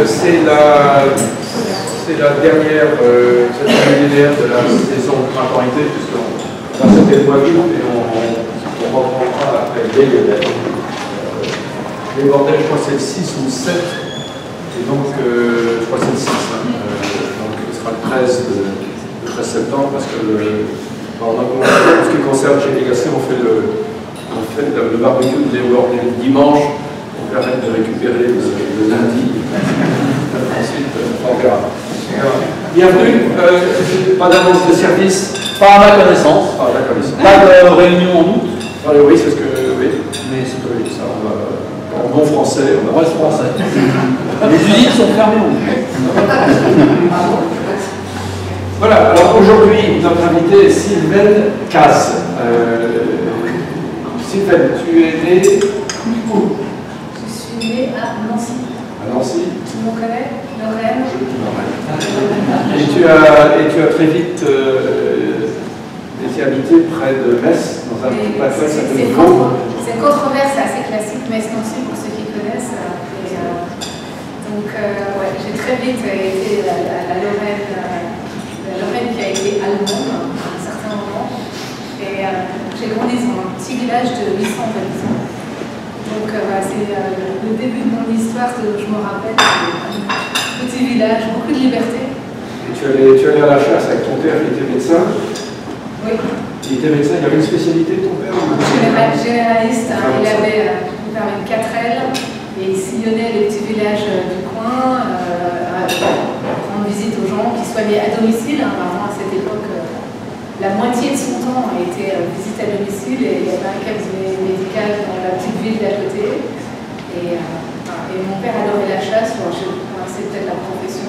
C'est la dernière cette linéaire de la saison printemps-été, puisqu'on a sauté le mois d'août et on reprendra après les bordels, je crois que c'est le 6 ou le 7, et donc je crois que c'est le 6, donc ce sera le 13 septembre, parce que en ce qui concerne chez Legacy, on fait le barbecue de le dimanche pour permettre de récupérer le lundi. Ensuite, on verra. Bienvenue, pas d'annonce de service. Pas à ma connaissance. Pas de réunion en août. Oui, c'est ce que. Oui, mais c'est pas ça. On va, en bon français, on va rester français. Les usines sont fermées en août. Voilà, alors aujourd'hui, notre invité est Sylvaine Casse. Sylvaine, tu es née où? Je suis née à Nancy. À Nancy. Tout le monde connaît Lorraine. Et tu as très vite été habité près de Metz, dans un petit patelin qui s'appelle Vaud. C'est une controverse assez classique, Metz-Nancy, pour ceux qui connaissent. Donc, ouais, j'ai très vite été la Lorraine qui a été allemande à un certain moment. Et j'ai grandi dans un petit village de 800 habitants. Donc, c'est le début de mon histoire que je me rappelle. Petit village, beaucoup de liberté. Et tu allais à la chasse avec ton père qui était médecin? Oui. Il était médecin, il avait une spécialité de ton père? Généraliste, hein, il avait permis de 4L et il sillonnait les petits villages du coin, rendre visite aux gens qui soignaient à domicile. Vraiment, à cette époque, la moitié de son temps a été visite à domicile et il y avait un cabinet médical dans la petite ville d'à côté. Et mon père adorait la chasse, c'est peut-être la profession.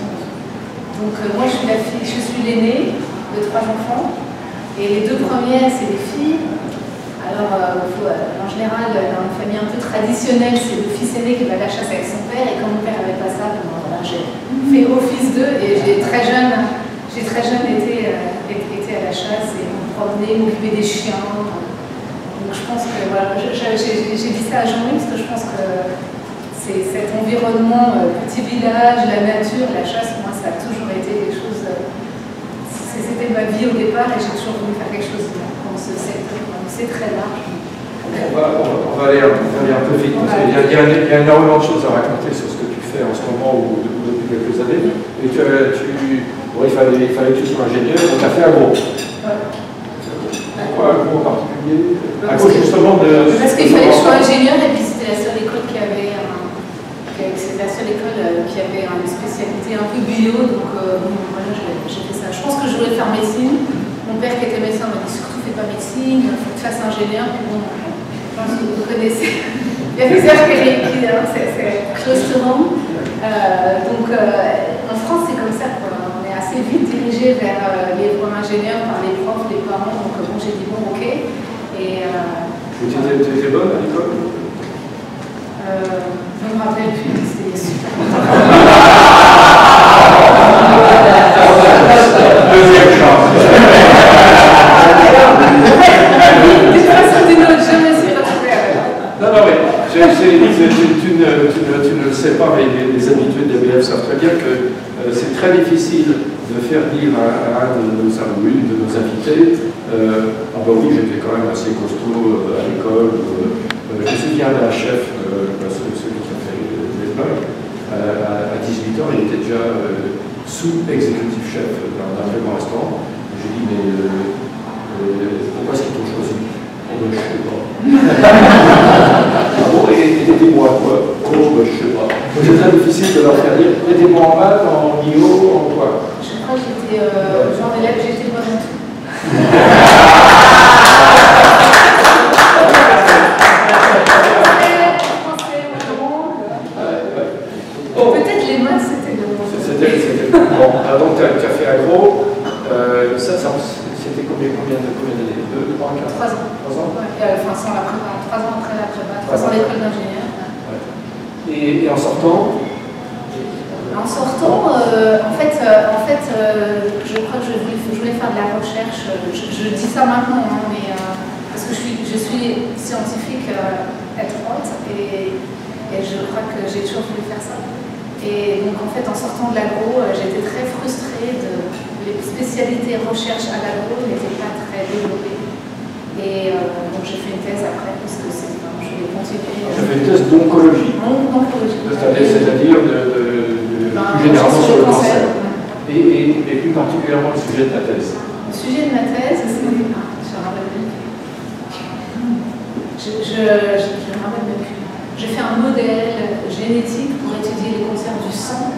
Donc moi je suis l'aînée de 3 enfants, et les 2 premières c'est des filles. Alors en général, dans une famille un peu traditionnelle, c'est le fils aîné qui va à la chasse avec son père, et comme mon père n'avait pas ça, j'ai fait office d'eux, et j'ai très jeune été à la chasse, et me promener, m'occuper des chiens. Donc je pense que voilà, j'ai dit ça à Jean-Louis parce que je pense que c'est cet environnement, petit village, la nature, la chasse, moi ça a toujours été quelque chose, c'était ma vie au départ et j'ai toujours voulu faire quelque chose dans ce secteur, donc c'est très large. On va aller un peu vite, parce qu'il y a énormément de choses à raconter sur ce que tu fais en ce moment ou depuis quelques années. Et il fallait que tu sois ingénieur, donc tu as fait agro. Pourquoi agro en particulier? À cause justement de... Parce qu'il fallait que je sois ingénieur, et puis c'était la seule école qui avait une spécialité un peu bio, donc voilà, j'ai fait ça. Je pense que je voulais faire médecine. Mon père qui était médecin m'a dit surtout fais pas médecine, il faut que tu fasses ingénieur. Puis bon, je pense que vous connaissez. Il y a des heures c'est close to home. Donc en France c'est comme ça, quoi. On est assez vite dirigé vers les programmes ingénieurs par les profs, les parents. Donc bon, j'ai dit bon ok. Et tu étais bonne à l'école? Je ne me rappelle plus, c'était super. Deuxième chance. De toute façon, je me suis retrouvée avec. Non, mais tu ne le sais pas, mais les habitués de l'ABF savent très bien que c'est très difficile de faire dire à un de nos alumni, de nos invités, ah bah oui, j'étais quand même assez costaud à l'école. Je me souviens d'un chef, celui qui a fait les blagues, à 18 ans, il était déjà sous-exécutif chef d'un très grand restaurant. J'ai dit, mais pourquoi est-ce qu'ils t'ont choisi? Oh, ben, je sais pas. Ah bon, et aidez-moi quoi? Oh, ben, je sais pas. C'est très difficile de leur faire dire, aidez-moi en maths, en bio, en quoi? Je crois que j'étais genre d'élève, j'étais bonne en tout. Peut-être les maths, c'était le bon. Bon, donc tu as fait agro. C'était combien d'années? 2, 3, 4? 3 ans. 3 ans? Ouais, enfin, sans la prépa, 3 ans après la prépa, 3 ans d'école d'ingénieur. Ouais. Et en sortant? En sortant, en fait, je crois que je voulais faire de la recherche. Je dis ça maintenant, hein, mais parce que je suis scientifique étroite et et je crois que j'ai toujours voulu faire ça. Et donc en fait, en sortant de l'agro, j'étais très frustrée les spécialités recherche à l'agro n'étaient pas très développées. Et donc j'ai fait une thèse après, parce que je vais continuer. J'ai fait une thèse d'oncologie. C'est-à-dire plus généralement sur le cancer. Et plus particulièrement le sujet de ta thèse. Le sujet de ma thèse, c'est... Je me rappelle même plus. J'ai fait un modèle génétique pour étudier les cancers du sang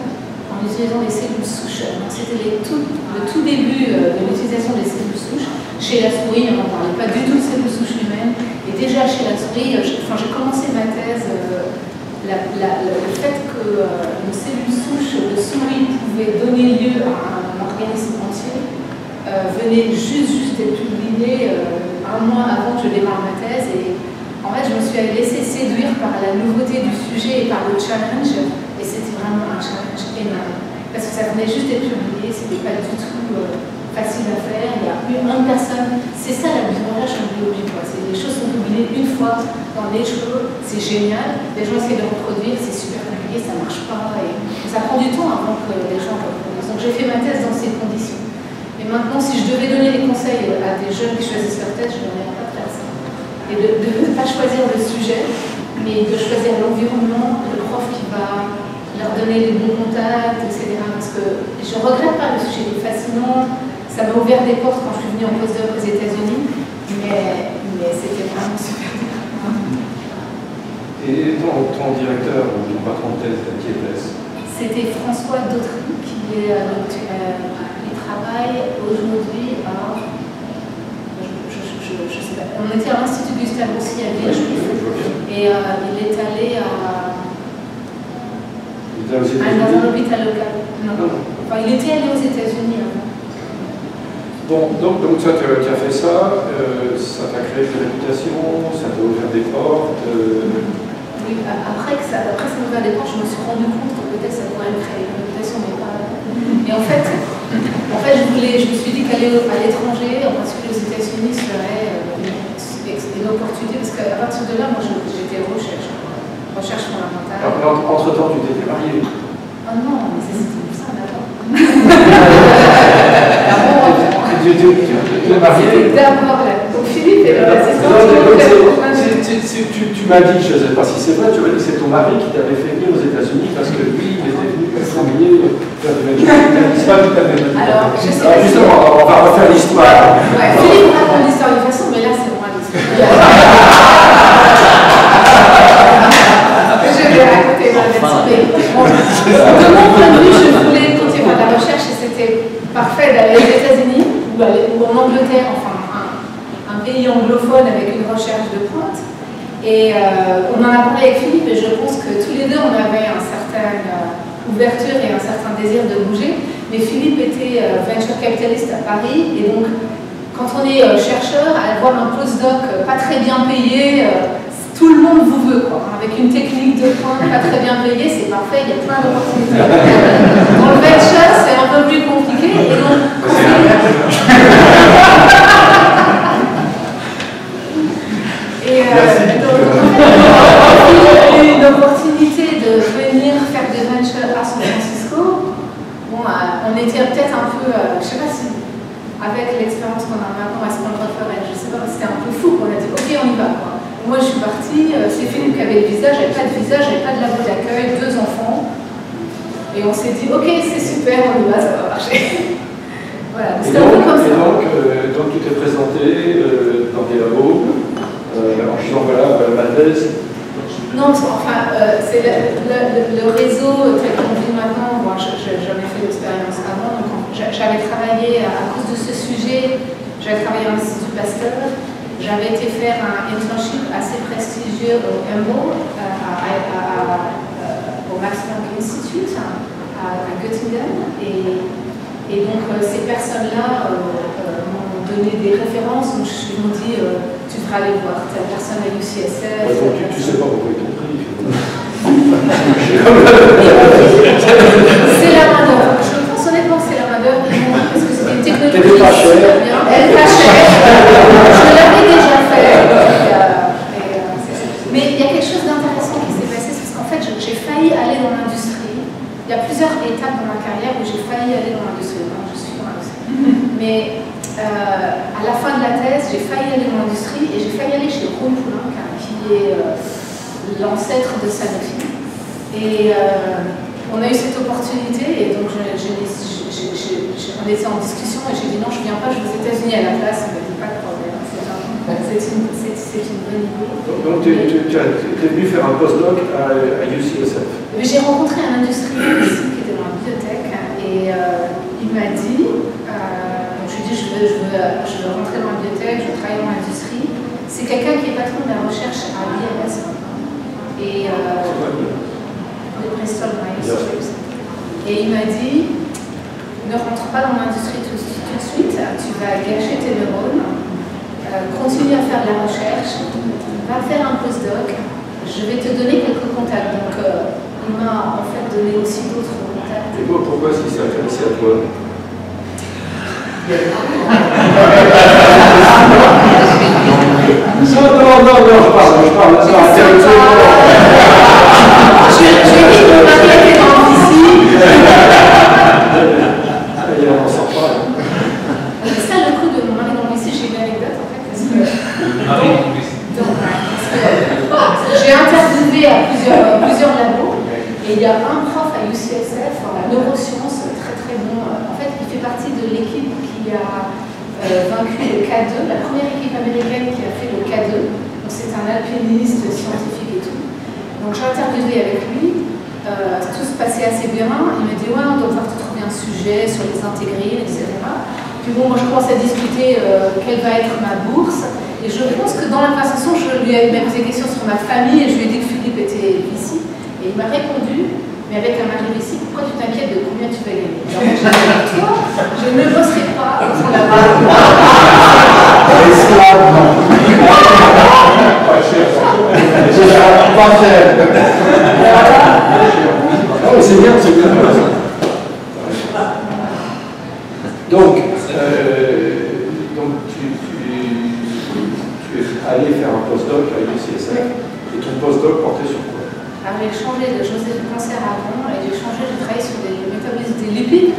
en utilisant des cellules souches. C'était le tout début de l'utilisation des cellules souches. Chez la souris, on n'en parlait pas du tout de cellules souches humaines. Et déjà chez la souris, j'ai commencé ma thèse, le fait qu'une cellule souche de souris pouvait donner lieu à un organisme entier venait juste d'être publié un mois avant que je démarre ma thèse. Et en fait, je me suis laissée séduire par la nouveauté du sujet et par le challenge. Et c'était vraiment un challenge énorme. Parce que ça venait juste d'être publié, c'était pas du tout facile à faire. Il y a une personne. C'est ça la recherche en biologie. Les choses sont publiées une fois dans Nature, c'est génial. Les gens essaient de reproduire, c'est super compliqué, ça marche pas. Et ça prend du temps avant que les gens reproduisent. Donc j'ai fait ma thèse dans ces conditions. Et maintenant, si je devais donner des conseils à des jeunes qui choisissent leur thèse, je ne dirais pas de faire ça. Et de ne pas choisir le sujet, mais de choisir l'environnement, le prof qui va leur donner les bons contacts, etc. Parce que je ne regrette pas, le sujet est fascinant, ça m'a ouvert des portes quand je suis venue en postdoc aux États-Unis, mais c'était vraiment super dur. Et ton directeur ou ton patron de thèse, qui était-ce? C'était François Dautry, qui travaille aujourd'hui à... Je sais pas. On était à l'Institut Gustave Roussy à Villejuif et il est allé dans un hôpital local. Non. Enfin, il était allé aux États-Unis avant. Bon, donc toi, tu as fait ça, ça t'a créé une réputation, ça t'a ouvert des portes. Oui, après ça m'a ouvert des portes, je me suis rendu compte que peut-être ça pourrait me créer une réputation, mais pas. Et en fait, je me suis dit qu'aller à l'étranger, en particulier aux États-Unis, serait une opportunité, parce qu'à partir de là, moi j'étais recherche fondamentale. Entre-temps, tu t'étais mariée. Oh non, mais c'était ça d'abord. Tu t'es mariée. D'abord, donc Philippe est l'assistant. Tu m'as dit, je ne sais pas si c'est vrai, tu m'as dit que c'est ton mari qui t'avait fait venir aux États-Unis parce que lui, il était venu travailler faire du métier. C'est pas tout à fait. Alors, justement, on va refaire l'histoire. Ouais, Philippe raconte l'histoire de façon, mais là, c'est moi l'histoire. Je vais raconter ma version. De mon point de vue, je voulais continuer la recherche et c'était parfait d'aller aux États-Unis ou en Angleterre, enfin un pays anglophone avec une recherche de pointe. Et on en a parlé avec Philippe et je pense que tous les deux on avait une certaine ouverture et un certain désir de bouger. Mais Philippe était venture capitaliste à Paris et donc quand on est chercheur, avoir un postdoc pas très bien payé, tout le monde vous veut, quoi. Avec une technique de pointe pas très bien payée, c'est parfait, il y a plein d'opportunités. Dans le venture, c'est un peu plus compliqué. Et donc, une opportunité de venir faire des ventures à San Francisco. Bon, on était peut-être un peu, je sais pas si, avec l'expérience qu'on a maintenant à Stanford, je sais pas, c'était un peu fou. On a dit, ok, on y va, quoi. Moi, je suis partie, c'est Philippe qui avait le visa, j'avais pas de visa, j'avais pas de labo d'accueil, 2 enfants. Et on s'est dit, ok, c'est super, on y va, ça va marcher. Voilà, c'était un peu comme ça. Donc tu t'es présenté dans des labos en disant voilà, ma thèse. Non, enfin, c'est le réseau tel qu'on vit maintenant. Moi, j'avais fait l'expérience avant. Donc, j'avais travaillé à cause de ce sujet. J'avais travaillé à l'Institut Pasteur. J'avais été faire un internship assez prestigieux au MBO, au Max Planck Institute à Göttingen. Et donc, ces personnes-là m'ont donné des références. Donc, ils m'ont dit tu devrais aller voir telle personne à UCSF. Donc, tu sais pas pourquoi ils t'ont pris. C'est la main-d'œuvre. Je pense honnêtement que c'est la main-d'œuvre. Parce que c'était une technologie pas chère. super bien. Elle est pas chère. Je l'avais déjà fait. Mais il y a quelque chose d'intéressant qui s'est passé. Parce qu'en fait, failli aller dans l'industrie. Il y a plusieurs étapes dans ma carrière où j'ai failli aller dans l'industrie. Je suis dans l'industrie. Mais à la fin de la thèse, j'ai failli aller dans l'industrie et j'ai failli aller chez Ron Poulenc, qui est l'ancêtre de Sanofi. Et on a eu cette opportunité et donc on était en discussion et j'ai dit non, je ne viens pas, je vais aux États-Unis à la place. On m'a dit pas de problème, c'est une bonne idée. Donc tu es venu faire un postdoc à UCSF. J'ai rencontré un industriel ici qui était dans la bibliothèque et il m'a dit, je lui ai dit je veux rentrer dans la bibliothèque, je veux travailler dans l'industrie. C'est quelqu'un qui est patron de la recherche à l'IRS et de Bristol Myers. Et il m'a dit, ne rentre pas dans l'industrie tout de suite, tu vas gâcher tes neurones, continue à faire de la recherche, va faire un postdoc, je vais te donner quelques contacts. Donc il m'a en fait donné aussi d'autres contacts. Et pourquoi est-ce qu'il s'est intéressé à toi? Non, je parle intellectuellement. Je lui ai dit que mon mari était dans ici. On s'en parle. C'est ça le coup de mon mari dans ici, j'ai une anecdote en fait. J'ai interviewé à plusieurs labos et il y a un prof à UCSF en neurosciences très bon. En fait, il fait partie de l'équipe qui a vaincu le K2, la première équipe américaine qui a fait le K2. Donc c'est un alpiniste scientifique et tout. Donc j'ai interviewé avec lui, tout se passait assez bien. Il m'a dit ouais, on doit pouvoir te trouver un sujet sur les intégrines, etc. Puis bon, moi je commence à discuter quelle va être ma bourse. Et je pense que dans la conversation, je lui ai posé des questions sur ma famille et je lui ai dit que Philippe était ici. Et il m'a répondu, mais avec un mari ici, pourquoi tu t'inquiètes de combien tu vas gagner? Alors moi j'ai dit, toi, je ne bosserai pas pour la barre. Pas cher. Oh, c'est bien. Donc tu es allé faire un postdoc à l'UCSF et ton postdoc portait sur quoi? Alors j'ai changé de Joseph Cancer avant et j'ai travaillé sur des métabolismes des lipides,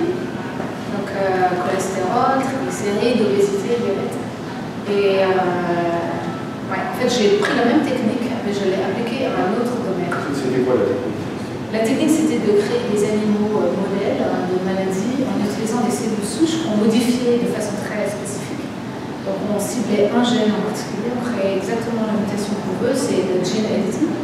donc cholestérol, triglycérides, obésité, diabète. Et en fait j'ai pris la même technique mais je l'ai appliquée à un autre domaine. C'était quoi la technique? La technique c'était de créer des animaux modèles de maladies en utilisant des cellules souches qu'on modifiait de façon très spécifique. Donc on ciblait un gène en particulier, on créait exactement la mutation qu'on veut, c'est le gene editing,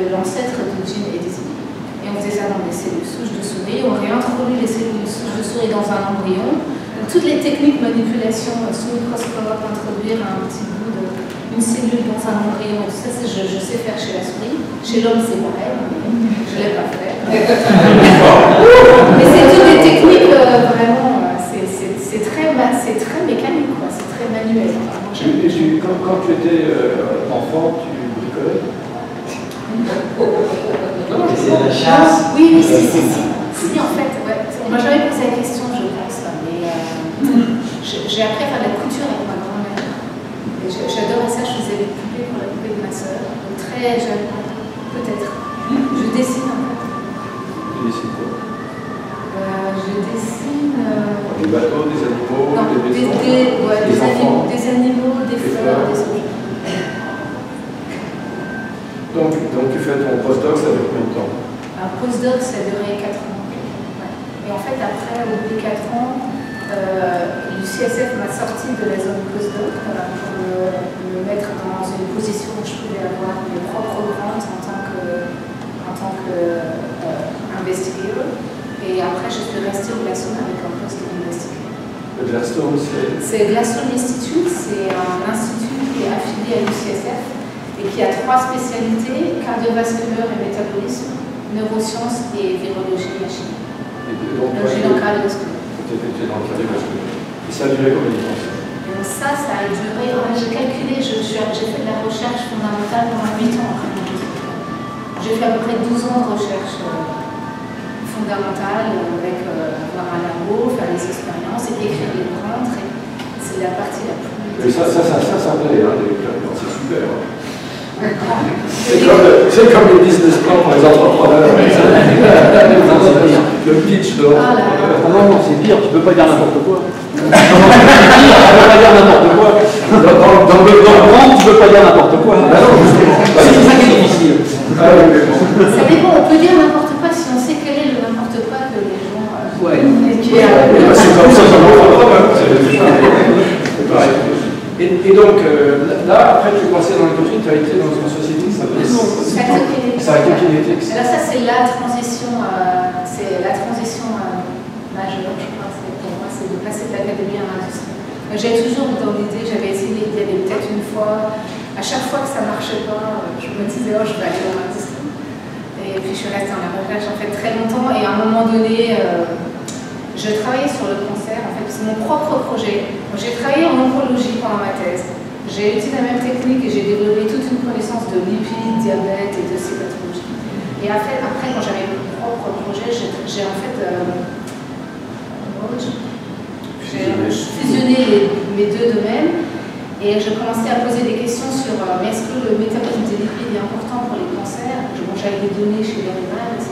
l'ancêtre du gene editing. Et on faisait ça dans des cellules souches de souris, on réintroduit les cellules souches de souris dans un embryon. Donc, toutes les techniques de manipulation sous microscope, introduire un petit bout d'une cellule dans un embryon, tout ça je sais faire chez la souris. Chez l'homme c'est pareil, je ne l'ai pas fait. Mais c'est toutes des techniques vraiment, c'est très mécanique, quoi. C'est très manuel. Quand tu étais enfant, tu bricolais? C'est la chasse. Oui, si, en fait, ouais. On m'a jamais posé la question, je pense, mais j'ai appris à faire de la couture avec ma grand-mère. J'adorais ça, je faisais des poupées pour la poupée de ma soeur, donc très jeune, peut-être. Je dessine en fait. Tu dessines quoi? Je dessine. Des bateaux, des animaux, non, des maisons, des animaux, des fleurs, des objets. Donc tu fais ton postdoc, ça dure combien de temps? Un postdoc, ça a duré 4 ans. Ouais. Et en fait, après, au bout de 4 ans, l'UCSF m'a sorti de la zone postdoc pour me mettre dans une position où je pouvais avoir mes propres grants en tant qu'investigateur. Et après, je suis restée au Gladstone avec un poste d'investigateur. Le Gladstone, c'est Gladstone Institute, c'est un institut qui est affilié à l'UCSF et qui a 3 spécialités, cardiovasculaire et métabolisme, neurosciences et virologie et la chimie. Donc j'ai dans le cardiovasculaire. Tu étais dans le cardiovasculaire. Et ça a duré combien de temps? Donc ça a duré, j'ai calculé, j'ai fait de la recherche fondamentale pendant 8 ans après mon postdoc. J'ai fait à peu près 12 ans de recherche fondamentale avec avoir un labo, faire des expériences et écrire des grands. C'est la partie la plus... Et ça plaît, hein, c'est super. Hein. C'est comme les business plans pour les entrepreneurs. Le pitch de l'entrepreneur. Non, non, c'est pire, tu ne peux pas dire n'importe quoi. Tu ne peux pas dire n'importe quoi. Dans le monde, tu ne peux pas dire n'importe quoi. C'est ça qui est difficile. Ça dépend, on peut dire n'importe quoi si on sait quel est le n'importe quoi que les gens. C'est comme ça, ça c'est pareil. Et donc, là, après, tu es passé dans l'industrie, tu as été dans une société qui s'appelle Cytokinetics. Alors ça, c'est la transition majeure, je crois, pour moi, c'est de passer de l'académie à l'industrie. J'ai toujours eu dans l'idée, j'avais essayé d'y aller peut-être une fois, à chaque fois que ça ne marchait pas, je me disais, oh, je vais aller dans l'industrie. Et puis je suis restée en recherche en fait très longtemps, et à un moment donné, je travaillais sur le cancer, en fait, c'est mon propre projet. J'ai travaillé en oncologie pendant ma thèse. J'ai utilisé la même technique et j'ai développé toute une connaissance de lipides, diabète et de ces pathologies. Et après quand j'avais mon propre projet, j'ai en fait fusionné mes deux domaines et je commençais à poser des questions sur est-ce que le métabolisme des lipides est important pour les cancers. J'avais des données chez l'animal, etc.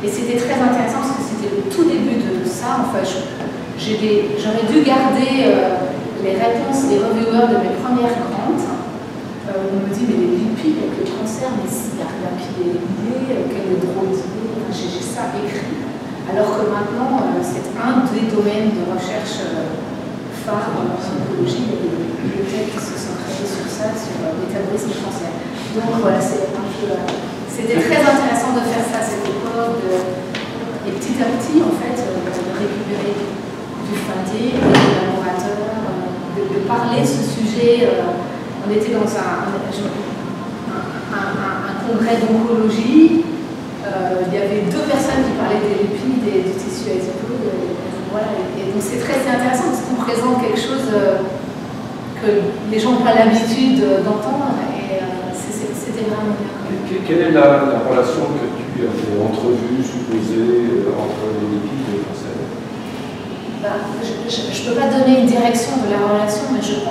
Et c'était très intéressant parce que c'était le tout début de ça. Enfin, j'aurais dû garder les réponses des reviewers de mes premières grandes. On me dit, mais les lipides avec le cancer, mais il n'y a rien qui est lié, quel est le drôle d'idée. J'ai ça écrit. Alors que maintenant, c'est un des domaines de recherche phare en oncologie. Il y a des bibliothèques qui se sont créées sur ça, sur le métabolisme du cancer. Donc voilà, c'est un peu. C'était très intéressant de faire ça à cette époque, et petit à petit, en fait, de récupérer du funding, des collaborateurs, de parler ce sujet. On était dans un congrès d'oncologie. Il y avait deux personnes qui parlaient des lipides et du tissu adipeux. Voilà. Et donc c'est très intéressant parce qu'on présente quelque chose que les gens n'ont pas l'habitude d'entendre. Et c'était vraiment bien. Quelle est la relation que tu avais entrevue, supposée, entre les lipides et le cancer? Je ne peux pas donner une direction de la relation, mais je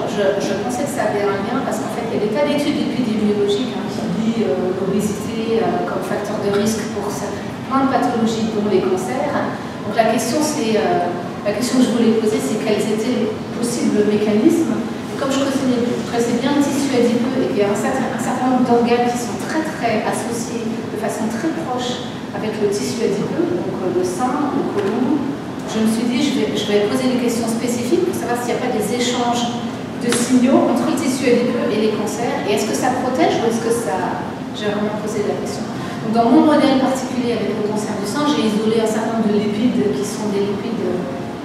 pensais que ça avait un lien parce qu'en fait, il y a des tas d'études épidémiologiques qui disent l'obésité comme facteur de risque pour plein de pathologies, dont les cancers. Donc la question que je voulais poser, c'est quels étaient les possibles mécanismes. Et comme je connaissais bien le tissu adipeux et qu'il y a un certain nombre d'organes qui sont très très associés de façon très proche avec le tissu adipeux, donc le sein, le côlon, je me suis dit, je vais poser des questions spécifiques pour savoir s'il n'y a pas des échanges de signaux entre le tissu adipeux et les cancers. Et est-ce que ça protège ou est-ce que ça... J'ai vraiment posé la question. Donc, dans mon modèle particulier avec le cancer du sein, j'ai isolé un certain nombre de lipides qui sont des lipides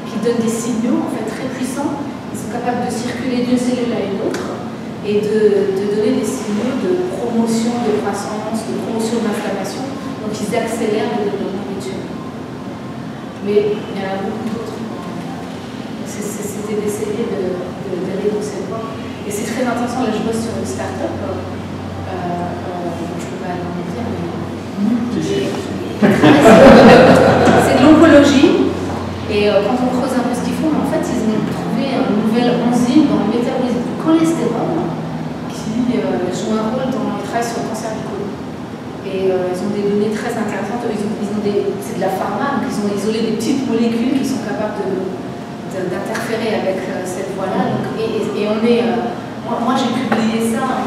qui donnent des signaux en fait très puissants. Ils sont capables de circuler d'une cellule à une autre et de donner des signaux de promotion de croissance, de promotion d'inflammation. Donc ils accélèrent le développement des tumeurs. Mais il y en a beaucoup d'autres. C'était d'essayer d'aller dans cette voie. Et c'est très intéressant, là je bosse sur une start-up, je ne peux pas en dire, mais c'est de l'oncologie. Et quand on creuse un peu ce qu'ils font, en fait, ils ont trouvé une nouvelle enzyme dans le métabolisme du cholestérol qui joue un rôle dans le travail sur le cancer du côlon. Et ils ont des données très intéressantes. C'est de la pharma, donc ils ont isolé des petites molécules qui sont capables d'interférer avec cette voie-là. Et on est. Moi j'ai publié ça en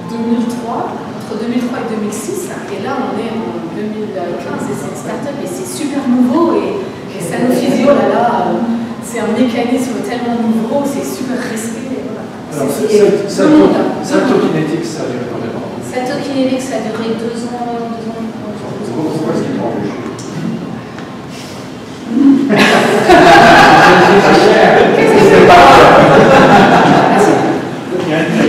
2003, entre 2003 et 2006, et là on est en 2015 et c'est une start-up et c'est super nouveau et Sanofi dit oh là là, c'est un mécanisme tellement nouveau, c'est super risqué. Alors Cytokinetics, ça a duré combien de temps? Cytokinetics, ça a duré 2 ans. Pourquoi est-ce qu'il prend le jeu?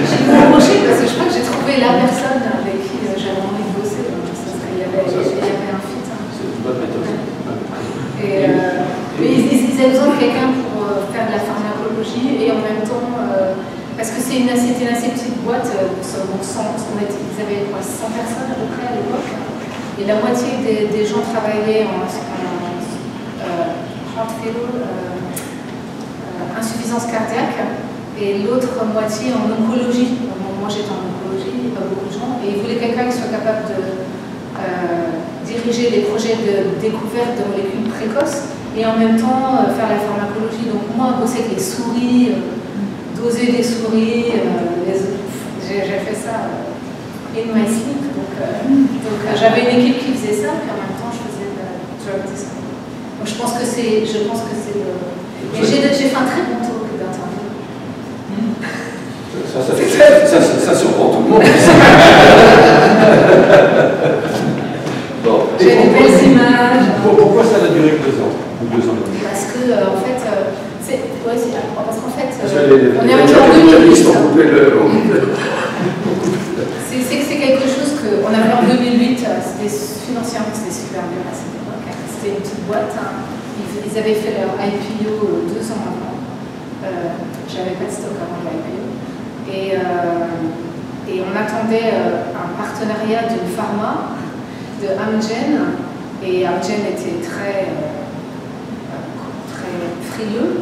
J'ai embauché parce que je crois que j'ai trouvé la personne avec qui j'avais envie de bosser. Il y avait un fit. C'est une bonne méthode. Mais ils avaient besoin de quelqu'un pour faire de la pharmacologie et en même temps, parce que c'était une assez petite boîte, donc ils avaient 100 personnes à peu près à l'époque, et la moitié des gens travaillaient en heart failure, insuffisance cardiaque, et l'autre moitié en oncologie. Moi j'étais en oncologie. gens. Et ils voulaient quelqu'un qui soit capable de diriger des projets de découverte de molécules précoces et en même temps faire la pharmacologie. Donc moi, bosser avec les souris, doser des souris, j'ai fait ça in my sleep. Donc j'avais une équipe qui faisait ça, puis en même temps je faisais drug design. Donc je pense que c'est le... Et j'ai fait un très bon talk d'interview. Ça surprend tout le monde. Bon. J'ai des belles images. Pourquoi ça a duré que 2 ans ou 2 ans et demi? Parce que, en fait, parce qu'en fait, On est en 2008. C'est quelque chose qu'on avait en 2008, financièrement c'était super bien à cette époque. C'était une petite boîte. Ils avaient fait leur IPO 2 ans avant. J'avais pas de stock avant l'IPO. Et on attendait un partenariat d'une pharma, de Amgen, et Amgen était très frileux,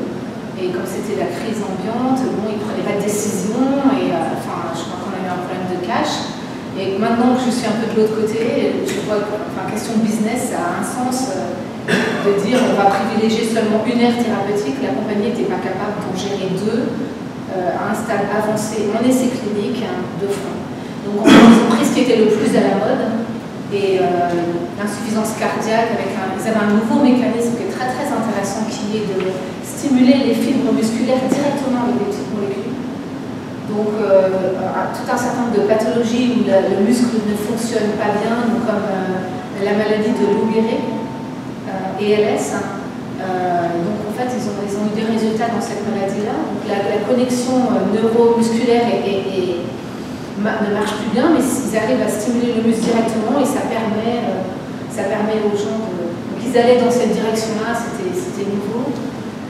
et comme c'était la crise ambiante, bon, ils ne prenaient pas de décision, et je crois qu'on a eu un problème de cash. Et maintenant que je suis un peu de l'autre côté, je vois que, question business, ça a un sens de dire on va privilégier seulement une aire thérapeutique. La compagnie n'était pas capable d'en gérer 2 à un stade avancé en essai clinique de front. Donc ils ont pris ce qui était le plus à la mode, et l'insuffisance cardiaque, ils avaient un nouveau mécanisme qui est très très intéressant, qui est de stimuler les fibres musculaires directement avec des petites molécules. Donc tout un certain nombre de pathologies où le muscle ne fonctionne pas bien, donc comme la maladie de Lou Gehrig, ELS. Donc en fait ils ont eu des résultats dans cette maladie-là. Donc la connexion neuromusculaire ne marche plus bien, mais ils arrivent à stimuler le muscle directement, et ça permet aux gens de... Donc ils allaient dans cette direction-là, c'était nouveau,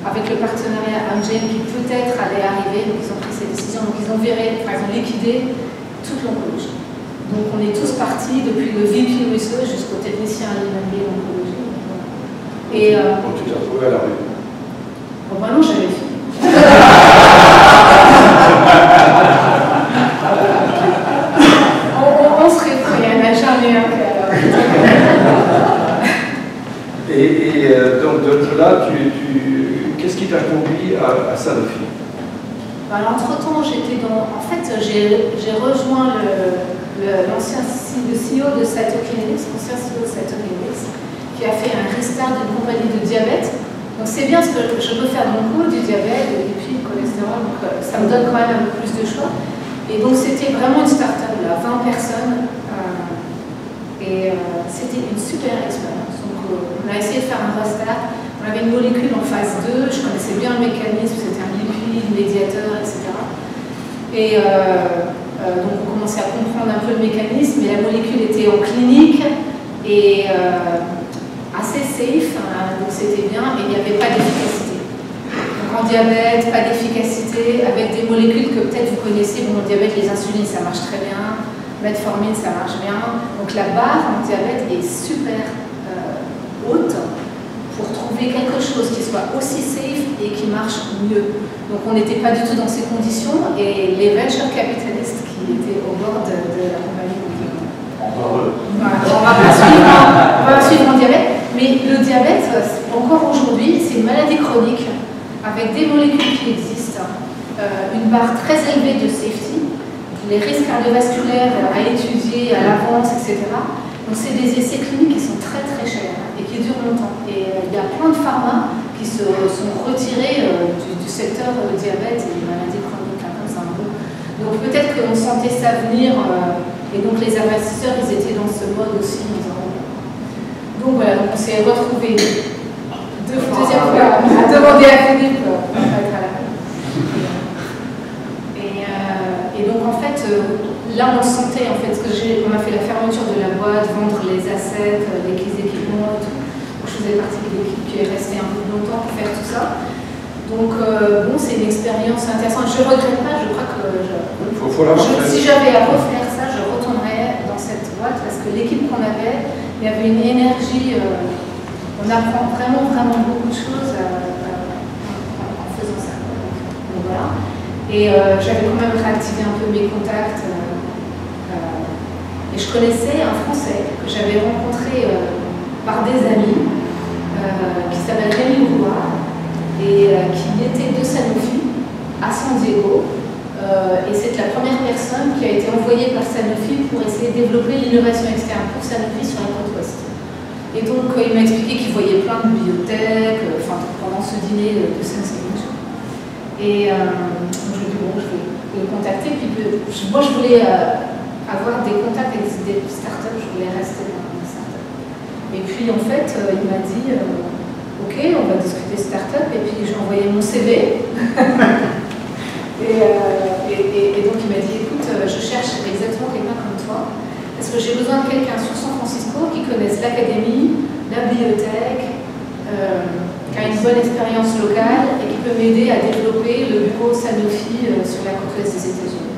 avec le partenariat Amgen qui peut-être allait arriver, donc ils ont pris cette décision, donc ils ont liquidé toute l'oncologie. Donc on est tous partis, depuis le VP Research jusqu'au technicien à l'IMB l'oncologie. Et tu t'es retrouvé à la rue. Bon, ben non, j'avais fini. On se réfléchit, il n'y en a jamais un qui donc de là, qu'est-ce qui t'a conduit à Sanofi? Alors, entre-temps, en fait, j'ai rejoint l'ancien CEO de Cytokinetics, qui a fait un restart d'une compagnie de diabète. Donc c'est bien parce que je peux faire mon cours du diabète et puis le cholestérol, donc ça me donne quand même un peu plus de choix. Et donc c'était vraiment une start-up, 20 personnes, et c'était une super expérience. Donc on a essayé de faire un restart, on avait une molécule en phase 2, je connaissais bien le mécanisme, c'était un lipide, médiateur, etc. Et donc on commençait à comprendre un peu le mécanisme, et la molécule était en clinique, et assez safe, donc c'était bien, mais il n'y avait pas d'efficacité. Donc en diabète, pas d'efficacité, avec des molécules que peut-être vous connaissez. Bon, en diabète, les insulines, ça marche très bien, metformine, ça marche bien. Donc la barre en diabète est super haute pour trouver quelque chose qui soit aussi safe et qui marche mieux. Donc on n'était pas du tout dans ces conditions, et les venture capitalistes qui étaient au bord de la compagnie, on va suivre en diabète, mais le diabète, encore aujourd'hui, c'est une maladie chronique avec des molécules qui existent, une barre très élevée de safety, les risques cardiovasculaires à étudier à l'avance, etc. Donc c'est des essais cliniques qui sont très très chers et qui durent longtemps. Et il y a plein de pharma qui se sont retirés du secteur diabète et des maladies chroniques, comme ça un peu. Donc peut-être qu'on sentait ça venir. Et donc les investisseurs, ils étaient dans ce mode aussi. Donc voilà, on s'est retrouvés deuxième fois à demander à Philippe d'être à la fin. Et donc en fait, là on sentait, en fait, on a fait la fermeture de la boîte, vendre les assets, les équipements et tout. Donc, je faisais partie de l'équipe qui est restée un peu longtemps pour faire tout ça. Donc bon, c'est une expérience intéressante. Je ne regrette pas, je crois que si j'avais à refaire ça, je retournerais dans cette boîte, parce que l'équipe qu'on avait, il y avait une énergie, on apprend vraiment beaucoup de choses en faisant ça. Donc voilà. Et j'avais quand même réactivé un peu mes contacts Et je connaissais un Français que j'avais rencontré par des amis, qui s'appelle Rémi Gouard, et qui était de Sanofi à San Diego. Et c'est la première personne qui a été envoyée par Sanofi pour essayer de développer l'innovation externe pour Sanofi sur la côte ouest. Et donc il m'a expliqué qu'il voyait plein de bibliothèques pendant ce dîner de Thanksgiving. Et je lui ai dit bon, je vais le contacter. Puis moi je voulais avoir des contacts avec des startups, je voulais rester dans les startups. Et puis en fait il m'a dit ok, on va discuter startup. Et puis j'ai envoyé mon CV. Et donc il m'a dit écoute, je cherche exactement quelqu'un comme toi parce que j'ai besoin de quelqu'un sur San Francisco qui connaisse l'académie, la bibliothèque, qui a une bonne expérience locale et qui peut m'aider à développer le bureau Sanofi sur la côte ouest des États-Unis.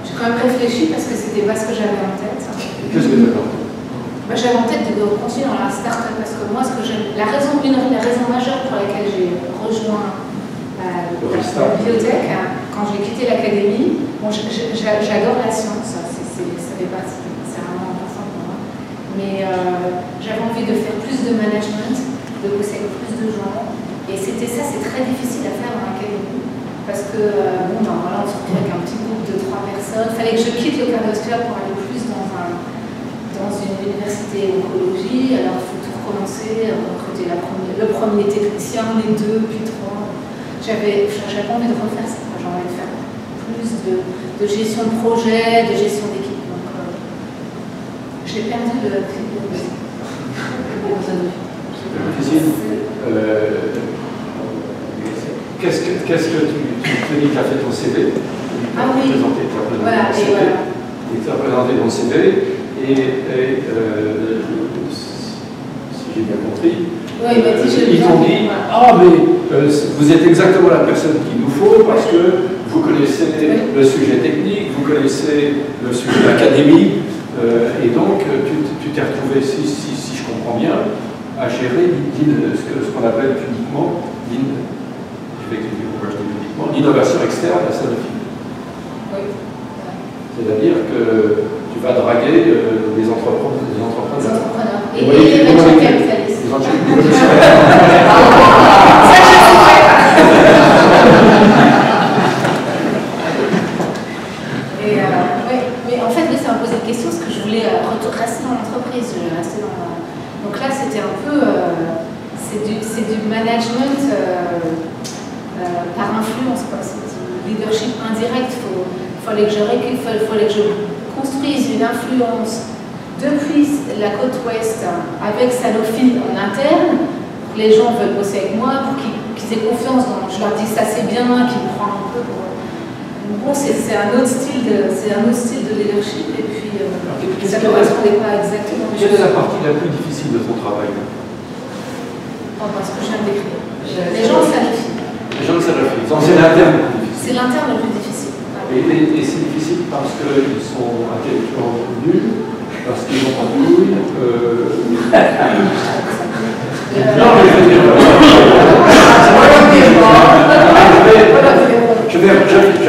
J'ai quand même réfléchi parce que c'était pas ce que j'avais en tête. Qu'est-ce que tu as j'avais en tête de continuer dans la start-up parce que moi, ce que j'aime, la raison majeure pour laquelle j'ai rejoint la bibliothèque, quand j'ai quitté l'académie, bon, j'adore la science, ça fait partie, c'est vraiment important pour moi. Mais j'avais envie de faire plus de management, de bosser avec plus de gens. Et c'était ça, c'est très difficile à faire dans l'académie. Parce que, bon, ben, voilà, on se retrouve avec un petit groupe de 3 personnes. Il fallait que je quitte le Carlos Club pour aller plus dans une université oncologie. Alors, il faut tout recommencer, recruter le premier technicien, les 2, puis 3. J'avais pas envie de refaire ça. J'ai envie de faire plus de gestion de projet, de gestion d'équipe. Donc, j'ai perdu le fil de Qu'est-ce que tu dis que tu as fait ton CV? Ah oui, voilà. Tu as présenté ton CV et si j'ai bien compris, ils t'ont dit ah mais vous êtes exactement la personne qu'il nous faut parce que vous connaissez le sujet technique, vous connaissez le sujet académique et donc tu t'es retrouvé, si je comprends bien, à gérer ce qu'on appelle publiquement l'innovation externe à Sanofi. Oui. C'est-à-dire que tu vas draguer des entrepreneurs. Et les venture capitalistes. Mais en fait, ça m'a posé une question, parce que je voulais rester dans l'entreprise, je voulais rester dans la... Donc là, c'était un peu... c'est du management par influence, quoi. C'est du leadership indirect. Il fallait que je construise une influence depuis la côte ouest avec Sanofi en interne, pour que les gens veulent bosser avec moi, pour qu'ils aient confiance dans... Je leur dis ça c'est bien, qu'ils me prennent un peu pour... Bon, c'est un autre style de leadership, et puis ça ne correspondait pas exactement. Quelle est la partie la plus difficile de ton travail? Parce que je viens de décrire. Les gens de Sanofi. Les gens de Sanofi. C'est l'interne le plus difficile. C'est l'interne le plus difficile. Et c'est difficile parce qu'ils sont intellectuellement nuls, parce qu'ils n'ont pas de couilles. Non, mais je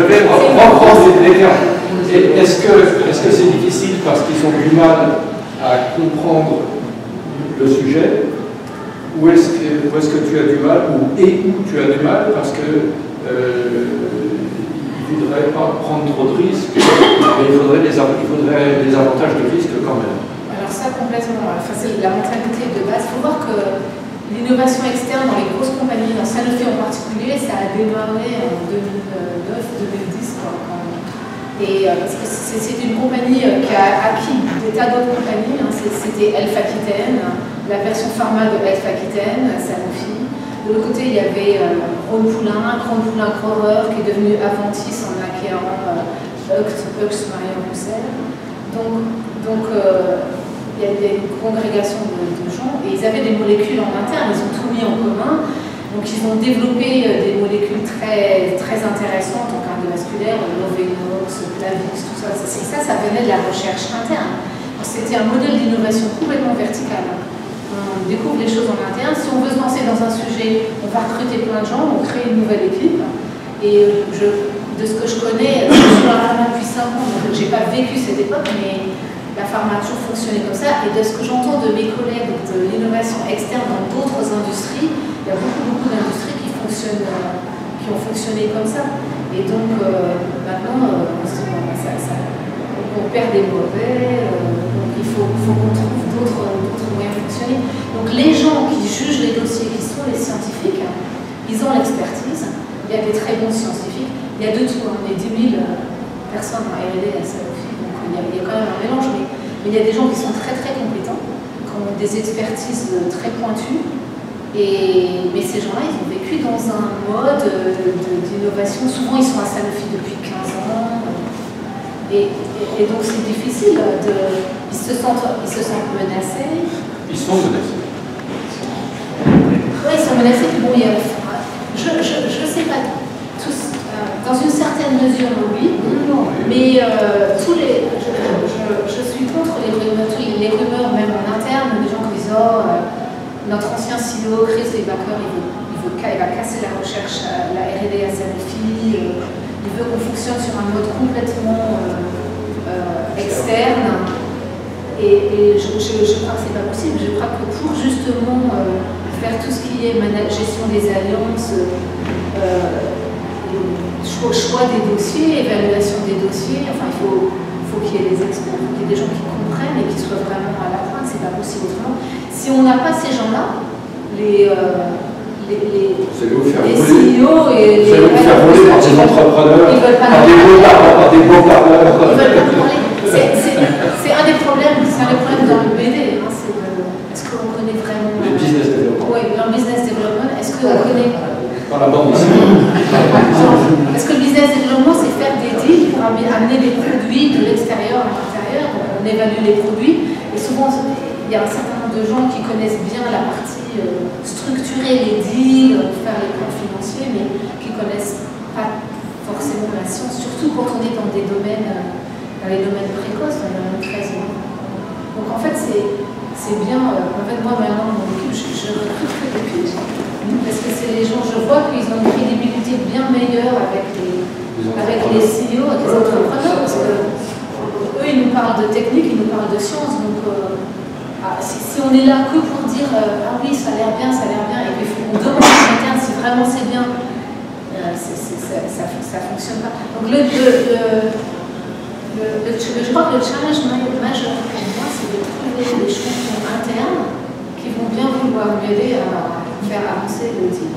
vais reprendre les termes. Est-ce que c'est difficile parce qu'ils ont du mal à comprendre le sujet, ou est-ce que tu as du mal, ou tu as du mal parce que ils ne voudraient pas prendre trop de risques, mais il faudrait des avantages de risque quand même. Alors ça complètement, c'est la mentalité de base. Il faut voir que l'innovation externe dans les grosses compagnies, dans Sanofi en particulier, ça a démarré en 2009-2010. Et parce que c'est une compagnie qui a acquis des tas d'autres compagnies. C'était Elf Aquitaine, la version pharma de Elf Aquitaine, Sanofi. De l'autre côté, il y avait Rhône-Poulain Crorer, qui est devenu Aventis en acquérant Hux Marion Roussel. Donc il y a une congrégation de gens, et ils avaient des molécules en interne, ils ont tout mis en commun. Donc ils ont développé des molécules très, très intéressantes en cardiovasculaire, Lovenox, Plavix, tout ça. Ça venait de la recherche interne. C'était un modèle d'innovation complètement vertical. On découvre les choses en interne. Si on veut se lancer dans un sujet, on va recruter plein de gens, on crée une nouvelle équipe. Et de ce que je connais, je suis dans la pharma depuis 5 ans, donc j'ai pas vécu cette époque, mais la pharma a toujours fonctionné comme ça. Et de ce que j'entends de mes collègues de l'innovation externe dans d'autres industries, il y a beaucoup d'industries qui ont fonctionné comme ça. Et donc maintenant, on perd des brevets, donc il faut qu'on trouve d'autres moyens de fonctionner. Donc les gens qui jugent les dossiers, qui sont les scientifiques, ils ont l'expertise. Il y a des très bons scientifiques. Il y a de tout. On est 10 000 personnes en R&D à Sanofi, donc il y a quand même un mélange. Mais il y a des gens qui sont très compétents, qui ont des expertises très pointues. Mais ces gens-là, ils ont vécu dans un mode d'innovation. Souvent, ils sont à Sanofi depuis 15 ans. Et donc, c'est difficile. Ils se sentent menacés. Ils sont menacés. Oui, ils sont menacés. Bon, je ne sais pas tous. Dans une certaine mesure, oui. Mais je suis contre les rumeurs, même en interne, des gens qui disent notre ancien CEO, Chris Webacker, il va casser la recherche, la R&D à Sanofi, il veut qu'on fonctionne sur un mode complètement externe. Et je crois que c'est pas possible. Je crois que pour justement faire tout ce qui est gestion des alliances, choix des dossiers, évaluation des dossiers, enfin il faut qu'il y ait des experts, il faut qu'il y ait des gens qui comprennent et qui soient vraiment à la pointe, c'est pas possible autrement. Si on n'a pas ces gens-là, les CEO et les par des entrepreneurs, ils veulent pas par des beaux parleurs. Ils veulent pas parler. C'est un des problèmes dans le BD. Hein, est-ce qu'on connaît vraiment le business development? Oui, le business development. Est-ce qu'on connaît dans la bande ici. Est-ce que le business development, c'est faire des deals pour amener des produits de l'extérieur à l'intérieur? On évalue les produits et souvent il y a un certain nombre de gens qui connaissent bien la partie structurer les deals, faire les plans financiers, mais qui ne connaissent pas forcément la science, surtout quand on est dans les domaines précoces, dans les domaines très élevés. Donc en fait, c'est bien. En fait, moi maintenant, dans mon équipe, je recrute que des pitchs, parce que c'est les gens, je vois qu'ils ont une crédibilité bien meilleure avec les CEO, avec les entrepreneurs, parce que eux, ils nous parlent de technique, ils nous parlent de science, donc si on est là que pour dire ah oui, ça a l'air bien, et puis on demande en interne si vraiment c'est bien, ça fonctionne pas. Donc je crois que le challenge majeur pour moi, c'est de trouver des champions internes qui vont bien vouloir m'aider à faire avancer le deal.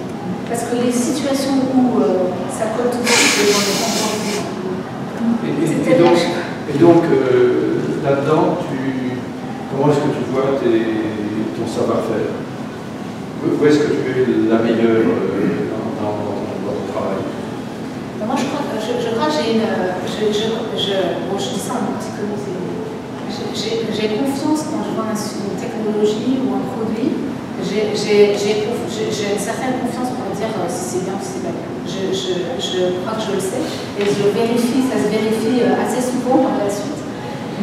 Parce que les situations où ça colle tout de suite devant les compétences, et donc là-dedans, comment est-ce que tu vois ton savoir-faire? Où est-ce que tu es la meilleure dans ton travail? Moi, je crois que j'ai une. Je dis ça en petit comité. J'ai confiance quand je vois une technologie ou un produit. J'ai une certaine confiance pour me dire si c'est bien ou si c'est pas bien. Je crois que je le sais. Et je vérifie, ça se vérifie assez souvent par la suite.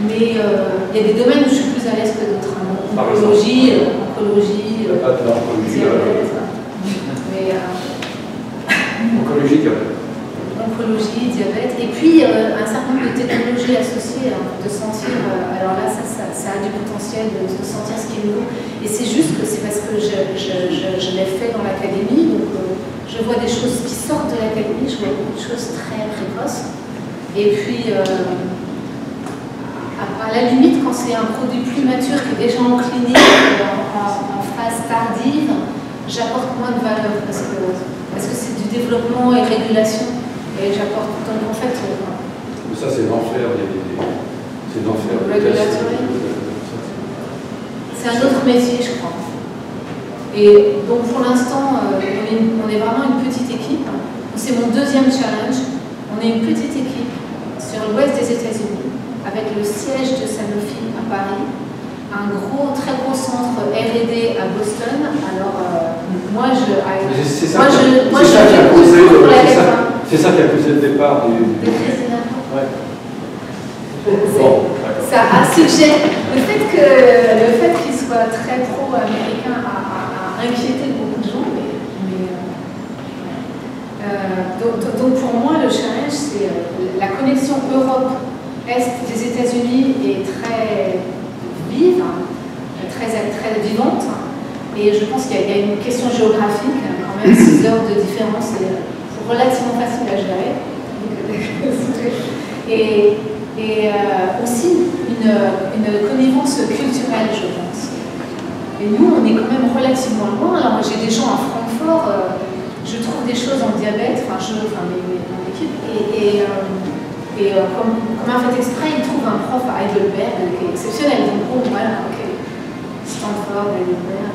Mais il y a des domaines où je suis plus à l'aise que d'autres. Oncologie, oncologie, diabète. Oncologie, diabète, et puis un certain nombre de technologies associées, de sentir, alors là ça a du potentiel de sentir ce qui est nouveau, et c'est juste que c'est parce que je l'ai fait dans l'académie, donc je vois des choses qui sortent de l'académie, je vois beaucoup de choses très précoces, et puis à la limite quand c'est un produit plus mature qui est déjà en clinique, en phase tardive, j'apporte moins de valeur, parce que c'est du développement et régulation. Et j'apporte, donc en fait. Mais ça, c'est l'enfer. C'est l'enfer. C'est un autre métier, je crois. Et donc pour l'instant, on est vraiment une petite équipe. C'est mon deuxième challenge. On est une petite équipe sur l'ouest des États-Unis, avec le siège de Sanofi à Paris, un très gros centre R&D à Boston. Alors, c'est ça qui a poussé le départ du président. Ouais. Bon, ça a suggéré le fait qu'il soit très pro-américain a inquiété beaucoup de gens, Donc pour moi, le challenge, c'est la connexion Europe-Est des États-Unis est très vive, très vivante. Et je pense qu'il y a une question géographique, quand même 6 heures de différence, c'est relativement facile à gérer. Et aussi une connivence culturelle, je pense. Et nous, on est quand même relativement loin. Alors j'ai des gens à Francfort, je trouve des choses en diabète, mon équipe, comme un fait exprès, ils trouvent un prof à Heidelberg qui est exceptionnel. Donc bon, voilà, ok, Stanford, Heidelberg.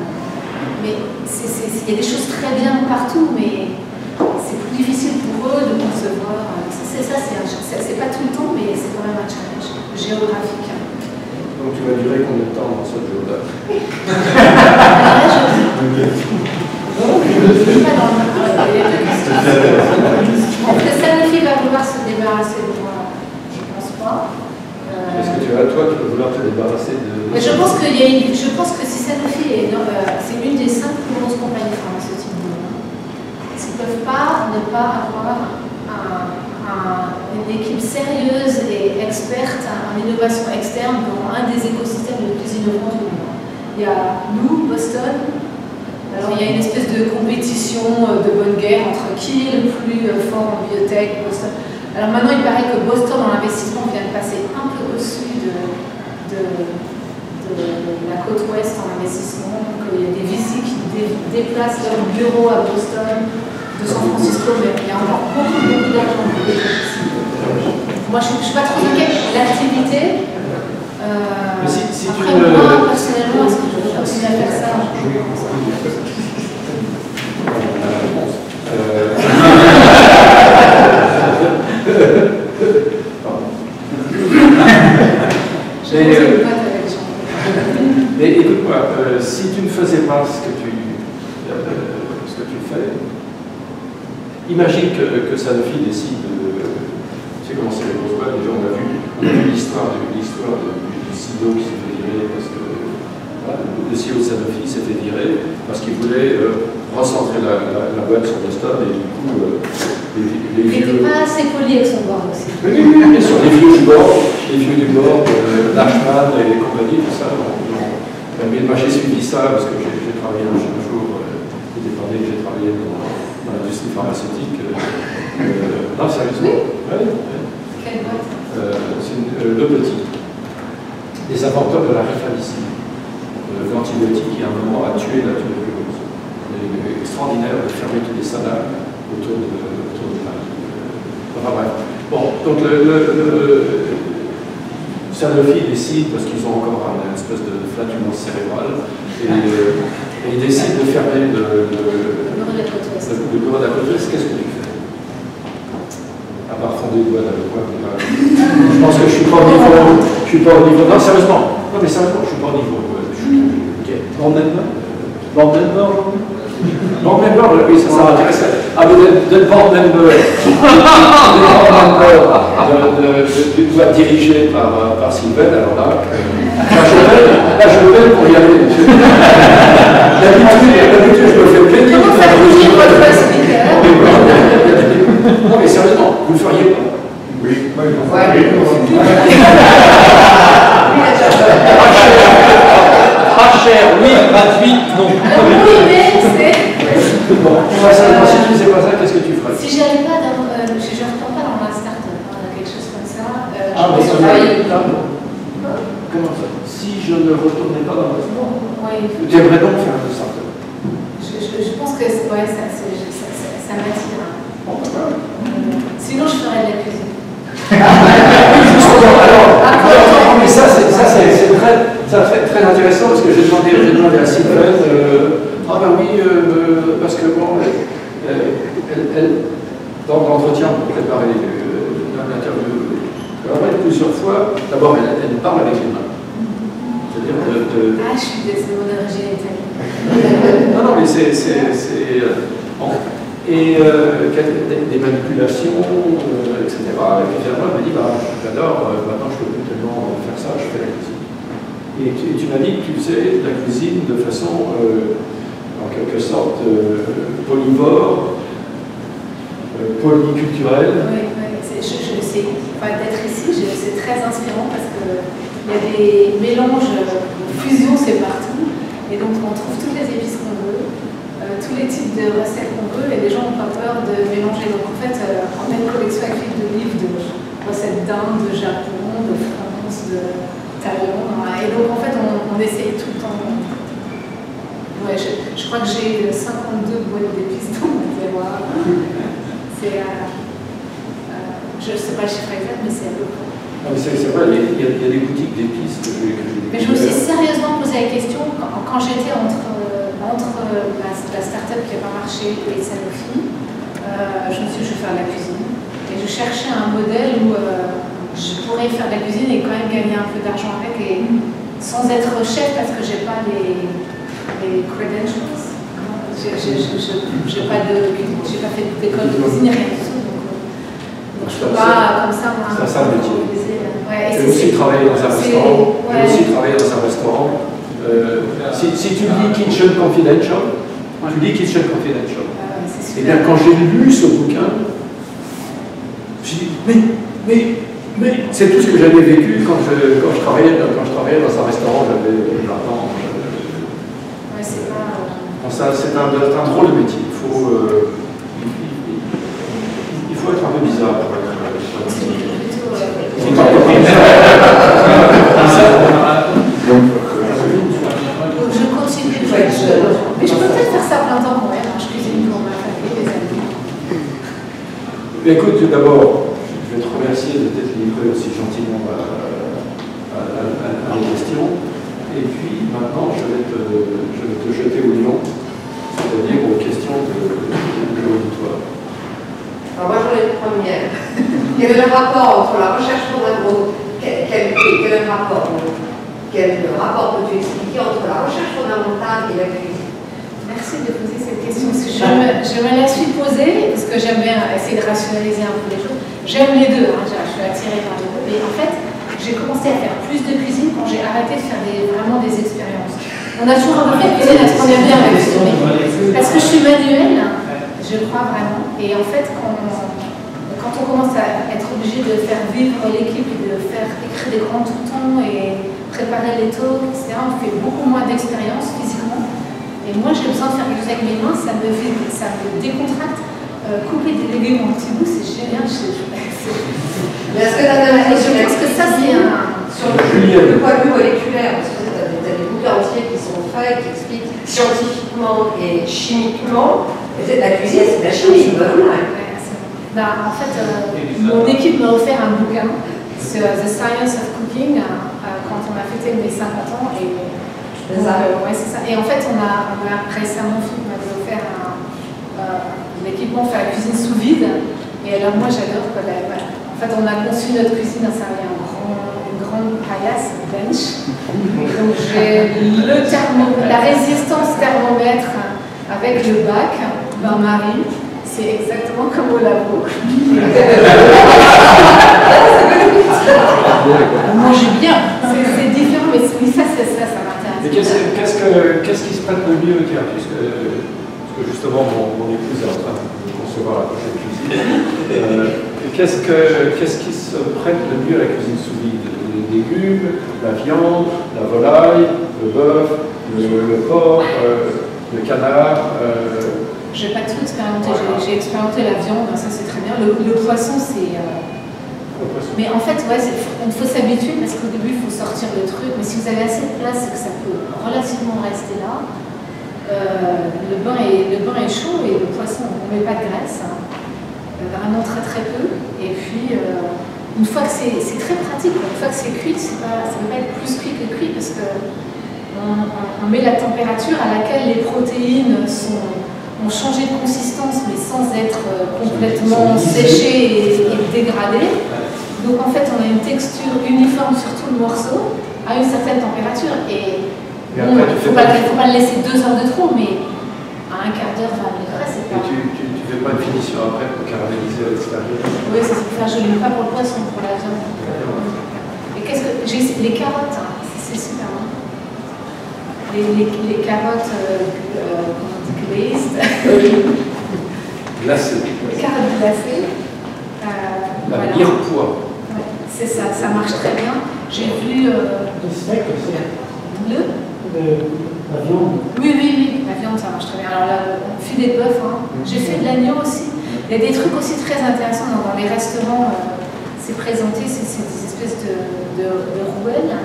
Mais il y a des choses très bien partout, mais c'est plus difficile pour eux de concevoir. C'est pas tout le temps, mais c'est quand même un challenge géographique. Donc tu vas durer combien de temps dans ce jour-là? Est-ce que Sanofi va vouloir se débarrasser de moi? Je ne pense pas. Est-ce que tu vas vouloir te débarrasser de... Mais je pense que si Sanofi est c'est une des 5 plus grosses compagnies pharmaceutiques du monde, ils ne peuvent pas ne pas avoir une équipe sérieuse et experte en innovation externe dans un des écosystèmes les plus innovants du monde. Il y a nous, Boston. Alors il y a une espèce de compétition de bonne guerre entre qui est le plus fort en biotech, Boston. Alors maintenant il paraît que Boston dans l'investissement vient de passer un peu au-dessus de la côte ouest en investissement. Donc il y a des VC qui déplacent leur bureau à Boston, de San Francisco, mais il y a encore beaucoup d'argent. Moi je ne suis pas trop inquiète pour l'activité. Après moi personnellement, est-ce que je vais continuer à faire ça? Mais écoute-moi, si tu ne faisais pas ce que tu fais, imagine que Sanofi décide de... Tu sais comment c'est les grosses boîtes, déjà on a vu l'histoire du CEO qui s'est fait virer parce que le CEO de Sanofi s'est fait virer parce qu'il voulait recentrer la boîte sur Boston et du coup les vieux... Il n'était pas assez poli avec son board aussi. Oui, bien sûr, les vieux du bord, Lachman et compagnie, tout ça. Mais moi j'ai suivi ça parce que j'ai travaillé un jour, j'ai travaillé dans l'industrie pharmaceutique. Non, sérieusement. Oui. Quelle boîte? C'est Le Petit. Les inventeurs de la rifamycine, l'antibiotique qui à un moment a tué la tuberculose. Il est extraordinaire de fermer tous les salades autour de Paris. Enfin bref. Bon, donc Sanofi décide, parce qu'ils ont encore une espèce de flatulence cérébrale, et ils décident de fermer le bureau de la côte ouest. Qu'est-ce que tu fais? À part fonder une boîte avec moi, je pense que je suis pas au niveau. Non, sérieusement. Non, mais sérieusement, je suis pas au niveau. Board member, Board member, oui, ça m'intéresse. Ah, mais de board member. Tu dois diriger par Sylvain, alors là, je vais pour y aller. D'habitude, je me fais plaisir. Comment ça bouge votre speaker? Non, mais sérieusement, vous le feriez pas? Oui. Pas cher, oui, gratuit, non. Alors oui, mais c'est... Si tu ne sais pas ça, qu'est-ce que tu ferais? Si j'allais pas dans... je ne retourne pas dans la start-up, quelque chose comme ça. Mais ça comment ça? Si je ne retournais pas dans la start-up, tu aimerais donc faire une start-up? Je pense que ça m'attire. Sinon, je ferais de la cuisine. Alors, mais ça c'est très intéressant parce que j'ai demandé à Sylvain, parce que bon, dans l'entretien pour préparer l'interview, plusieurs fois, d'abord elle parle avec les mains. C'est-à-dire Ah, je suis désolée, mon origine italienne. Non, mais c'est bon. Et des manipulations, etc. Et puis finalement, elle m'a dit, j'adore, maintenant je peux plus tellement faire ça, je fais la cuisine. Et tu m'as dit que tu faisais la cuisine de façon, en quelque sorte, polyvore. polyculturel. Oui, d'être ici, c'est très inspirant parce qu'il y a des mélanges, fusion, c'est partout. Et donc on trouve toutes les épices qu'on veut, tous les types de recettes qu'on veut, et les gens n'ont pas peur de mélanger. Donc en fait, on a une collection avec de livres de recettes d'Inde, de Japon, de France, de Thaïlande. Et donc en fait, on essaye tout le temps. Ouais, je crois que j'ai 52 boîtes d'épices dans mon tiroir. C'est, je ne sais pas le chiffre exact, mais c'est à peu près. Ah, c'est vrai, il y a des boutiques d'épices que j'ai Mais je me suis sérieusement posé la question quand j'étais entre la start-up qui n'a pas marché et Sanofi. Je me suis dit, je vais faire de la cuisine. Et je cherchais un modèle où je pourrais faire de la cuisine et quand même gagner un peu d'argent avec, et sans être chef parce que j'ai pas les credentials. J'ai pas fait d'école de cuisine, rien du tout. Donc je peux pas comme ça, moi. C'est ça le métier. Ouais, j'ai aussi travaillé dans un restaurant. Ouais. J'ai aussi travaillé dans un restaurant. Si tu dis Kitchen Confidential, tu dis Kitchen Confidential. Et bien quand j'ai lu ce bouquin, j'ai dit mais c'est tout ce que j'avais vécu quand je travaillais dans un restaurant, j'avais 20 ans. Ouais, c'est pas. C'est un drôle de métier. Il faut être un peu bizarre pour être. Je continue. Mais je peux peut-être faire ça plein temps quand même. Je cuisine pour ma famille, mes amis. Écoute, d'abord, je vais te remercier de t'être livré aussi gentiment à mes questions. Et puis maintenant, je vais te jeter au lion, c'est-à-dire aux questions de l'auditoire. Alors moi, j'en ai une première. Quel est le rapport entre la recherche fondamentale, quel rapport peux-tu expliquer entre la recherche fondamentale et la cuisine? Merci de poser cette question, parce que je me la suis posée, parce que j'aime bien essayer de rationaliser un peu les choses. J'aime les deux, je suis attirée par les deux, mais en fait, j'ai commencé à faire plus de cuisine quand j'ai arrêté de faire vraiment des expériences. On a toujours un peu fait de cuisine, à se connaît bien la cuisine, parce que je suis manuelle, je crois vraiment, et en fait, quand on commence à être obligé de faire vivre l'équipe et de faire écrire des grands tout le temps et préparer les talks, etc., on fait beaucoup moins d'expérience physiquement. Et moi, j'ai besoin de faire quelque chose avec mes mains, ça me décontracte. Couper des légumes en petits bouts, c'est génial. Mais est-ce que tu as je pense que ça, c'est sur le point de vue moléculaire, parce que tu as des bouquins entiers qui sont faits, qui expliquent scientifiquement et chimiquement. La cuisine, c'est de la chimie, en fait, mon équipe m'a offert un bouquin sur The Science of Cooking quand on a fêté mes 50 ans. Ouais, c'est ça. Et en fait, on a récemment, Philippe m'avait offert l'équipement pour faire la cuisine sous vide. Et alors, moi, j'adore. En fait, on a conçu notre cuisine à servir une grande paillasse, bench. Donc, j'ai la résistance thermomètre avec le bac, bain-marie. C'est exactement comme au labo. On mange bien. C'est différent, mais ça m'intéresse. Mais qu'est-ce qui se prête le mieux, puisque justement mon épouse est en train de concevoir la prochaine cuisine. Qu'est-ce qui se prête le mieux à la cuisine sous vide? Les légumes, la viande, la volaille, le bœuf, le porc, le canard. J'ai pas tout expérimenté, j'ai expérimenté la viande, ça c'est très bien. Le poisson, c'est. Mais en fait, ouais, il faut s'habituer parce qu'au début, il faut sortir le truc. Mais si vous avez assez de place, c'est que ça peut relativement rester là. Le bain est chaud et le poisson, on ne met pas de graisse. Vraiment très très peu. Et puis, une fois que c'est très pratique, une fois que c'est cuit, ça ne peut pas être plus cuit que cuit parce qu'on met la température à laquelle les protéines ont changé de consistance mais sans être complètement séchées et dégradées. Donc en fait on a une texture uniforme sur tout le morceau à une certaine température et il ne faut pas le laisser 2 heures de trop, mais à un quart d'heure, 20 minutes après, c'est pas... Et tu ne fais pas une finition après pour caraméliser à l'extérieur? Oui, c'est ça, je ne le mets pas pour le poisson, pour la viande. Et qu'est-ce que... Les carottes, c'est super bon. Les carottes glazed. glacées. Les carottes glacées. La Voilà. mirepoix. Ouais, c'est ça, ça marche très bien. J'ai vu Le steak aussi. La viande. Oui, la viande ça marche très bien. Alors là, on fait des bœufs, hein. J'ai fait de l'agneau aussi. Il y a des trucs aussi très intéressants dans les restaurants. C'est présenté, c'est des espèces de rouelles.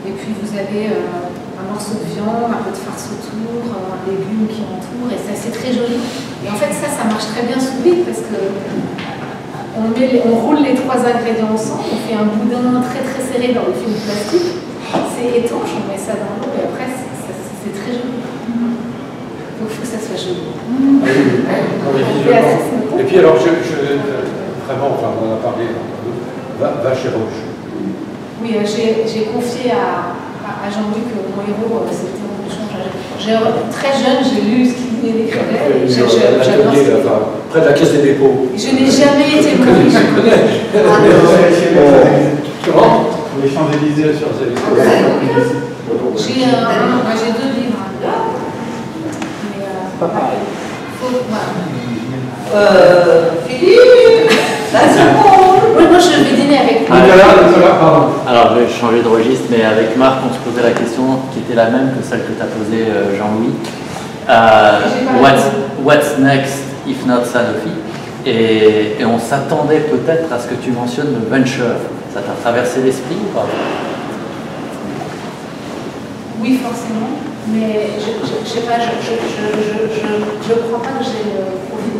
Et puis vous avez un morceau de viande, un peu de farce autour, un légume qui entoure, et c'est très joli. Et en fait, ça marche très bien sous vide parce que on roule les trois ingrédients ensemble, on fait un boudin très très serré dans le film plastique. C'est étanche, on met ça dans l'eau et après c'est très joli. Donc il faut que ça soit joli. Et puis alors, vraiment, enfin, on en a parlé, va chez Roche. Oui, j'ai confié à Jean-Luc, mon héros, c'était mon échange. Très jeune, j'ai lu ce qu'il écrivait. L'atelier, près de la Caisse des dépôts. Je n'ai jamais été Je connais. Comment? Les Champs-Élysées sur ces J'ai deux livres. Mais, pas pareil. Philippe, là c'est bon. Moi, je vais dîner avec lui. Nicolas, pardon. Alors, je vais changer de registre, mais avec Marc, on se posait la question qui était la même que celle que tu as posée, Jean-Louis. What's next, if not Sanofi? Et on s'attendait peut-être à ce que tu mentionnes le venture. Ça t'a traversé l'esprit ou pas? Oui, forcément. Mais je sais pas, je crois pas que j'ai le profil.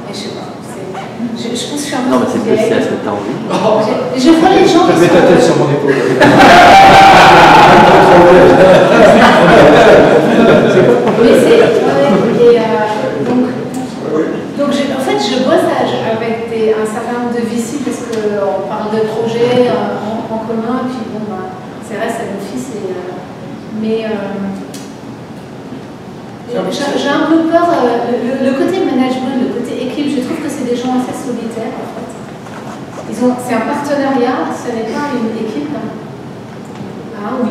Mais je sais pas. Je pense que je suis un peu. Non, mais c'est plus c'est ce que tu as envie. Je vois les gens. Je mets ta tête sur mon épaule. Mais c'est. Donc en fait, je bosse avec un certain nombre de VC parce qu'on parle de projets en commun. Puis bon, c'est vrai, ça me fils. Mais j'ai un peu peur. Le côté management, le côté équipe, je trouve que c'est des gens assez solitaires en fait. C'est un partenariat, ce n'est pas une équipe. Hein, où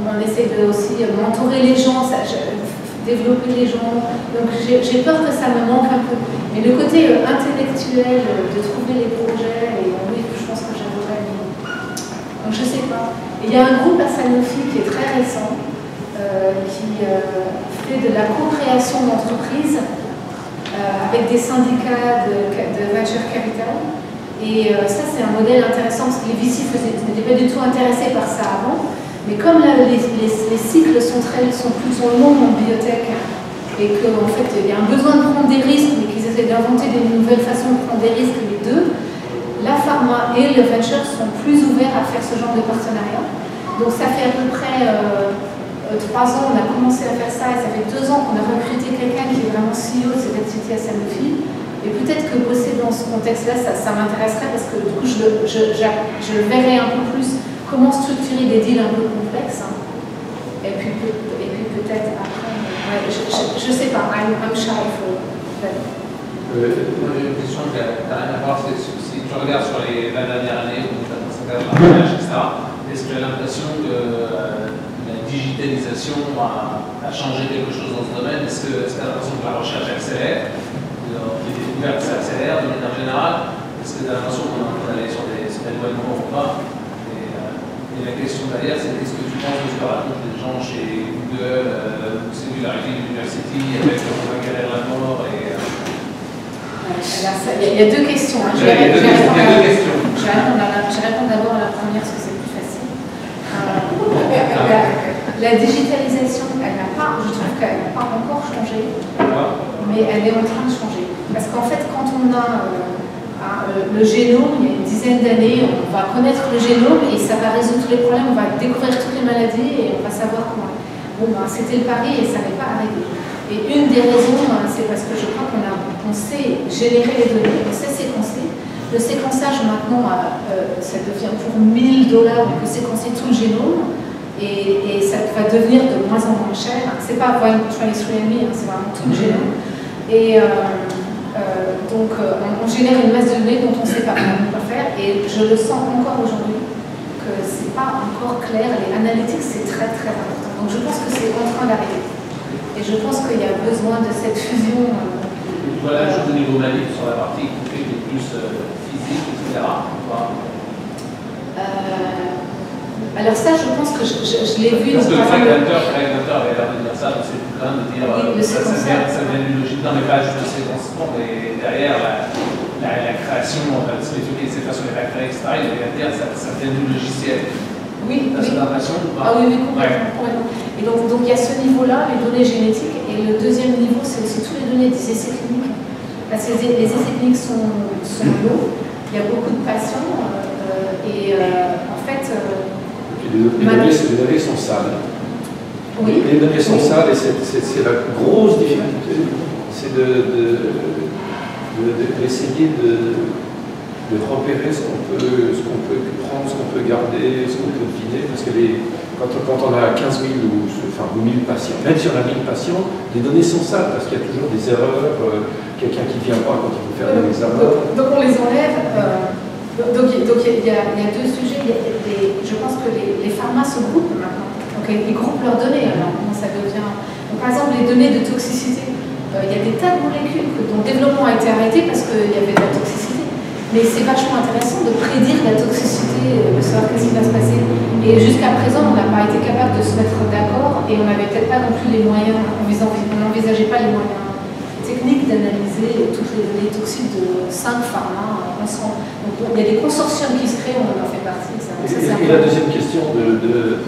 on essaie de aussi mentorer les gens, développer les gens. Donc j'ai peur que ça me manque un peu. Mais le côté intellectuel, de trouver les projets, et oui, je pense que j'aimerais. Donc je sais pas. Et il y a un groupe à Sanofi qui est très récent, qui fait de la co-création d'entreprises avec des syndicats de venture capital. Et ça, c'est un modèle intéressant parce que les VC n'étaient pas du tout intéressés par ça avant. Mais comme les cycles sont plus longs en biotech et qu'en fait, il y a un besoin de prendre des risques, mais qu'ils essaient d'inventer des nouvelles façons de prendre des risques, les deux, la pharma et le venture sont plus ouverts à faire ce genre de partenariat. Donc ça fait à peu près 3 ans, on a commencé à faire ça, et ça fait 2 ans qu'on a recruté quelqu'un qui est vraiment CEO de cette activité à Sanofi. Et peut-être que bosser dans ce contexte-là, ça m'intéresserait parce que du coup, je verrais un peu plus comment structurer des deals un peu complexes. Hein. Et puis peut-être après, je sais pas, I'm shy for that. Une question qui n'a rien à voir, c'est si tu regardes sur les 20 dernières années où tu as passé par l'âge, etc., est-ce que tu as l'impression que la digitalisation a changé quelque chose dans ce domaine? Est-ce que tu as l'impression que la recherche accélère? Les découvertes s'accélèrent de manière générale? Est-ce que tu as l'impression qu'on est en train d'aller sur des éloignements ou pas? Et la question derrière, c'est qu'est-ce que tu penses de ce que racontent les gens chez Google, Singularity University, avec on va guérir la mort et... Il y a 2 questions. Hein. Je vais répondre d'abord à la première parce que c'est plus facile. La digitalisation, je trouve qu'elle n'a pas encore changé, mais elle est en train de changer. Parce qu'en fait, quand on a le génome, il y a une dizaine d'années, on va connaître le génome et ça va résoudre tous les problèmes, on va découvrir toutes les maladies et on va savoir comment. Bon, c'était le pari et ça n'est pas arrivé. Et une des raisons, c'est parce que je crois qu'on sait générer les données, on sait séquencer. Le séquençage maintenant, ça devient pour $1000, on peut séquencer tout le génome. Et ça va devenir de moins en moins cher. C'est pas 23andMe, c'est vraiment tout le génome. Et donc, on génère une masse de données dont on ne sait pas quoi faire. Et je le sens encore aujourd'hui que c'est pas encore clair. Les analytics, c'est très très important. Donc, je pense que c'est en train d'arriver. Et je pense qu'il y a besoin de cette fusion Et tu vois la chose au niveau maladie sur la partie qui fait plus physique, etc. Alors ça, je pense que je l'ai vu. Parce que Craig Venter avait l'air de dire ça, c'est plus quand même de dire ça vient d'une logique, non mais pas juste de séquencement, mais derrière la création, cette façon de la créer, etc., il avait dire ça vient du logiciel. Oui, oui. L'impression ou pas? Ah oui, complètement. Et donc il y a ce niveau-là, les données génétiques, et le deuxième niveau, c'est aussi toutes les données des essais cliniques. Parce que les essais cliniques sont lourds, il y a beaucoup de patients, et en fait... les données sont sales. Oui. Les données sont sales, et c'est la grosse difficulté, c'est d'essayer de repérer ce qu'on peut prendre, ce qu'on peut garder, ce qu'on peut deviner, parce que quand on a 15 000 ou 1000 patients, même si on a 1000 patients, les données sont sales, parce qu'il y a toujours des erreurs, quelqu'un qui ne vient pas quand il faut faire un examen. Donc on les enlève. Donc il y a deux sujets. Je pense que les pharma se groupent maintenant. Donc ils groupent leurs données. Alors comment ça devient... Donc, par exemple, les données de toxicité. Il y a des tas de molécules dont le développement a été arrêté parce qu'il y avait de la toxicité. Mais c'est vachement intéressant de prédire la toxicité, de savoir qu'est-ce qui va se passer. Et jusqu'à présent, on n'a pas été capable de se mettre d'accord et on n'avait peut-être pas non plus les moyens, on n'envisageait pas les moyens techniques d'analyser toutes les données toxiques de 5 pharma ensemble. Donc il y a des consortiums qui se créent, on en fait partie. Et la deuxième question guérir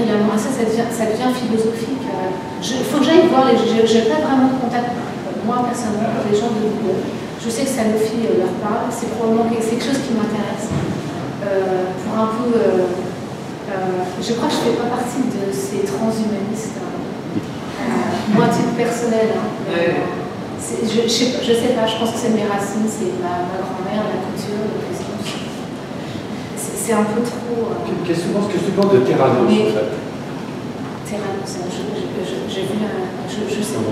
la mort, ça devient philosophique. Il faut que j'aille voir, je n'ai pas vraiment de contact, moi personnellement, avec les gens de Google. Je sais que Sanofi leur parle, c'est probablement quelque chose qui m'intéresse. Pour un peu, je crois que je ne fais pas partie de ces transhumanistes. Moi, à titre personnel, je sais pas, je pense que c'est mes racines, c'est ma grand-mère, la couture, le cuisine. C'est un peu trop. Qu'est-ce que tu penses de Theranos, en fait? Theranos, j'ai vu un. Je sais pas.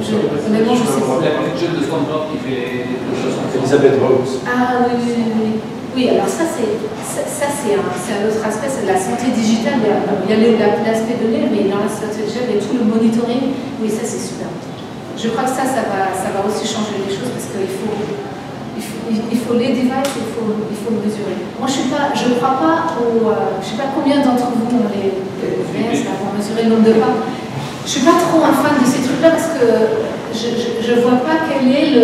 Honnêtement, je sais pas. La petite jeune de Stanford qui fait des choses en Elisabeth Rose. Ah oui. Oui, alors ça c'est un autre aspect, c'est de la santé digitale. Il y a l'aspect donné, mais dans la santé digitale, il y a tout le monitoring. Oui, ça c'est super. Je crois que ça va aussi changer les choses parce qu'il faut les devices, il faut le mesurer. Moi, je ne crois pas je ne sais pas combien d'entre vous ont les VS pour mesurer le nombre de pas. Je ne suis pas trop un fan de ces trucs-là parce que je ne vois pas quelle est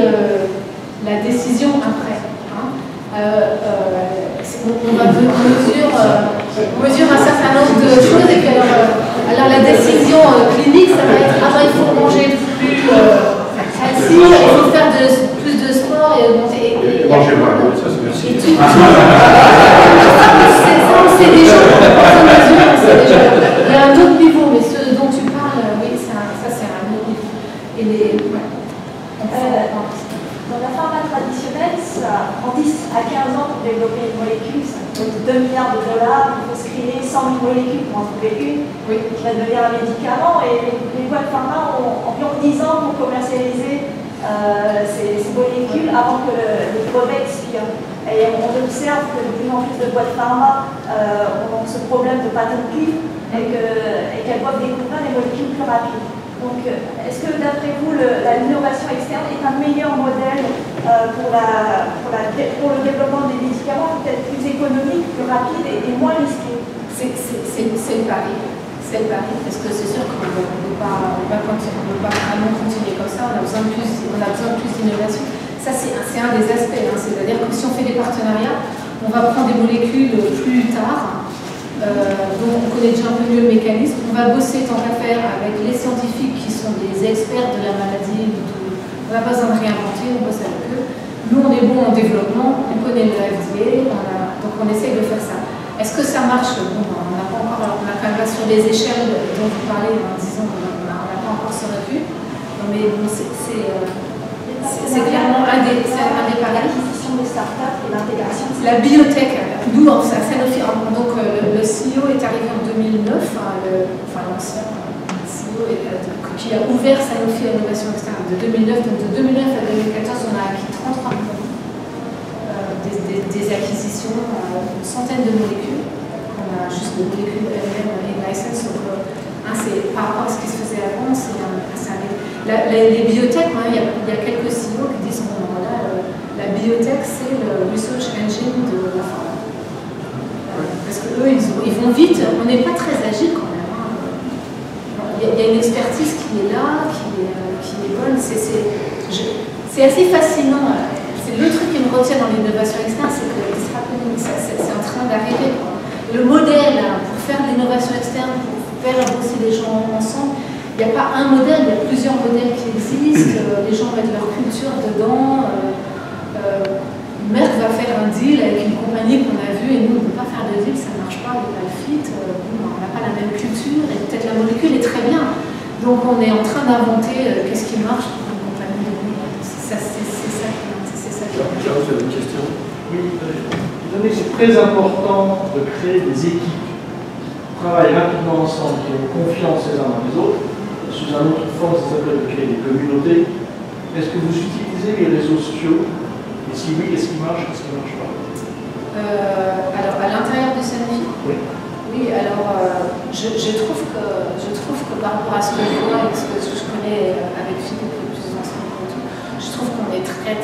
la décision après. On mesure un certain nombre de choses et puis alors la décision clinique, ça va être il faut manger plus healthy, il faut faire plus de sport et augmenter. Manger moins, ça c'est merci. C'est déjà, il y a un autre niveau, mais ce dont tu parles, oui, ça c'est un autre niveau. Dans la pharma traditionnelle, ça prend 10 à 15 ans pour développer une molécule, ça coûte 2 milliards de dollars, il faut screener 100 000 molécules pour en trouver une qui va devenir un médicament, et les boîtes pharma ont environ 10 ans pour commercialiser ces molécules avant que le brevet expire. Et on observe que de plus en plus de boîtes pharma ont ce problème de patent cliff et qu'elles doivent découvrir des molécules plus rapides. Donc, est-ce que d'après vous, l'innovation externe est un meilleur modèle pour le développement des médicaments, peut-être plus économique, plus rapide et moins risqué? C'est le pari. C'est le pari, parce que c'est sûr qu'on ne peut pas vraiment continuer comme ça, on a besoin de plus d'innovation. Ça, c'est un des aspects, c'est-à-dire que si on fait des partenariats, on va prendre des molécules plus tard, dont on connaît déjà un peu mieux le mécanisme. On va bosser tant qu'à faire avec les scientifiques qui sont des experts de la maladie. On n'a pas besoin de réinventer, on bosse avec eux. Nous, on est bon en développement, on connaît le FDA, donc on essaye de faire ça. Est-ce que ça marche? Bon, on n'a pas encore, on a quand même pas sur les échelles dont vous parlez, disons, on n'a pas encore survécu. Mais bon, c'est clairement un des paris. Des startups et l'intégration. La biotech, nous, ça Sanofi, donc le CEO est arrivé en 2009, l'ancien CEO qui a ouvert Sanofi à l'innovation externe de 2009. Donc de 2009 à 2014, on a acquis 33 millions des acquisitions, une centaine de molécules. On a juste des molécules LM et license. Donc, c'est par rapport à ce qui se faisait avant, les biotech, il y a quelques La biotech, c'est le research engine de la pharma. Parce qu'eux, ils vont vite, on n'est pas très agile quand même. Hein. Il y a une expertise qui est là, qui est bonne. C'est assez fascinant. C'est le truc qui me retient dans l'innovation externe, c'est que c'est en train d'arriver. Le modèle pour faire de l'innovation externe, pour faire bosser les gens ensemble, il n'y a pas un modèle, il y a plusieurs modèles qui existent. Les gens mettent leur culture dedans. Merck va faire un deal avec une compagnie qu'on a vue et nous on ne peut pas faire de deal, ça ne marche pas, il n'y a pas le fit, on n'a pas la même culture et peut-être la molécule est très bien. Donc on est en train d'inventer qu'est-ce qui marche pour une compagnie de nous. C'est ça qui Jean, vous avez une question? Oui, étant donné que c'est très important de créer des équipes qui travaillent rapidement ensemble, qui ont confiance les uns dans les autres, sous un autre forme, ça s'appelle de créer des communautés. Est-ce que vous utilisez les réseaux sociaux? Et si oui, qu'est-ce qui marche, qu'est-ce qui ne marche pas? Alors, à l'intérieur de Sanofi? Oui. Oui, alors, je trouve que par rapport à ce que je vois et ce que je connais avec Philippe et plus anciennement et tout, je trouve qu'on est très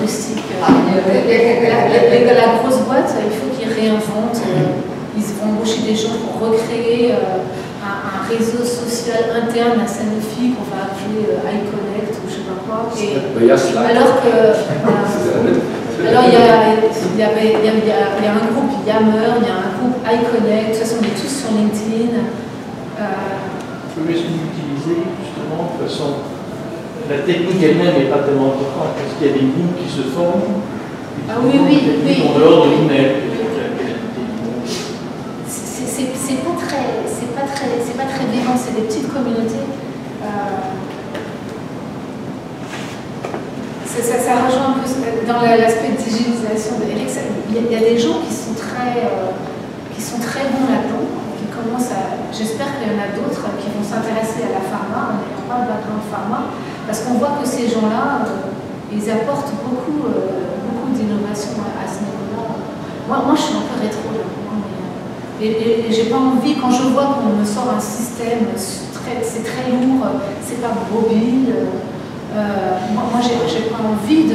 rustique. La grosse boîte, il faut qu'ils réinventent. Ils vont embaucher des gens pour recréer un réseau social interne à Sanofi qu'on va appeler iConnect ou je sais pas quoi. Il y a Slack. Alors que alors il y a un groupe Yammer, il y a un groupe iConnect, de toute façon on est tous sur LinkedIn. Mais est-ce que vous utilisez justement de façon, la technique elle-même n'est pas tellement importante parce qu'il y a des groupes qui se forment. Ah oui. En dehors de l'email. C'est pas très vivant, c'est des petites communautés. Ça rejoint un peu dans l'aspect de digitalisation de Eric. Il y a des gens qui sont très bons là-dedans, qui commencent à. J'espère qu'il y en a d'autres qui vont s'intéresser à la pharma, en n'ayant pas le background pharma, parce qu'on voit que ces gens-là, ils apportent beaucoup d'innovation à ce niveau-là. Moi, je suis un peu rétro là. Et j'ai pas envie, quand je vois qu'on me sort un système, c'est très lourd, c'est pas mobile. Moi j'ai pas envie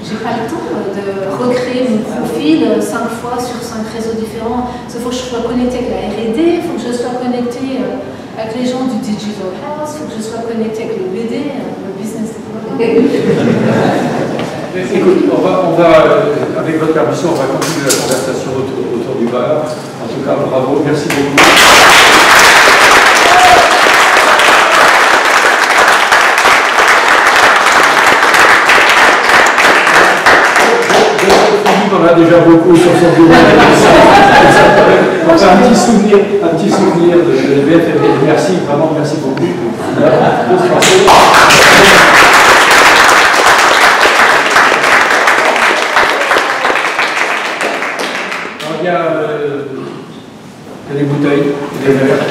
j'ai pas le temps de recréer mon profil 5 fois sur 5 réseaux différents. Il faut que je sois connecté avec la R&D, il faut que je sois connecté avec les gens du Digital Health, il faut que je sois connecté avec le BD, le Business Development. Écoute, avec votre permission, on va continuer la conversation autour du bar. En tout cas, bravo, merci beaucoup. On a déjà beaucoup sur son bureau. On fait un petit souvenir de BFM. Merci, vraiment, merci beaucoup. Il y a des bouteilles, des verres.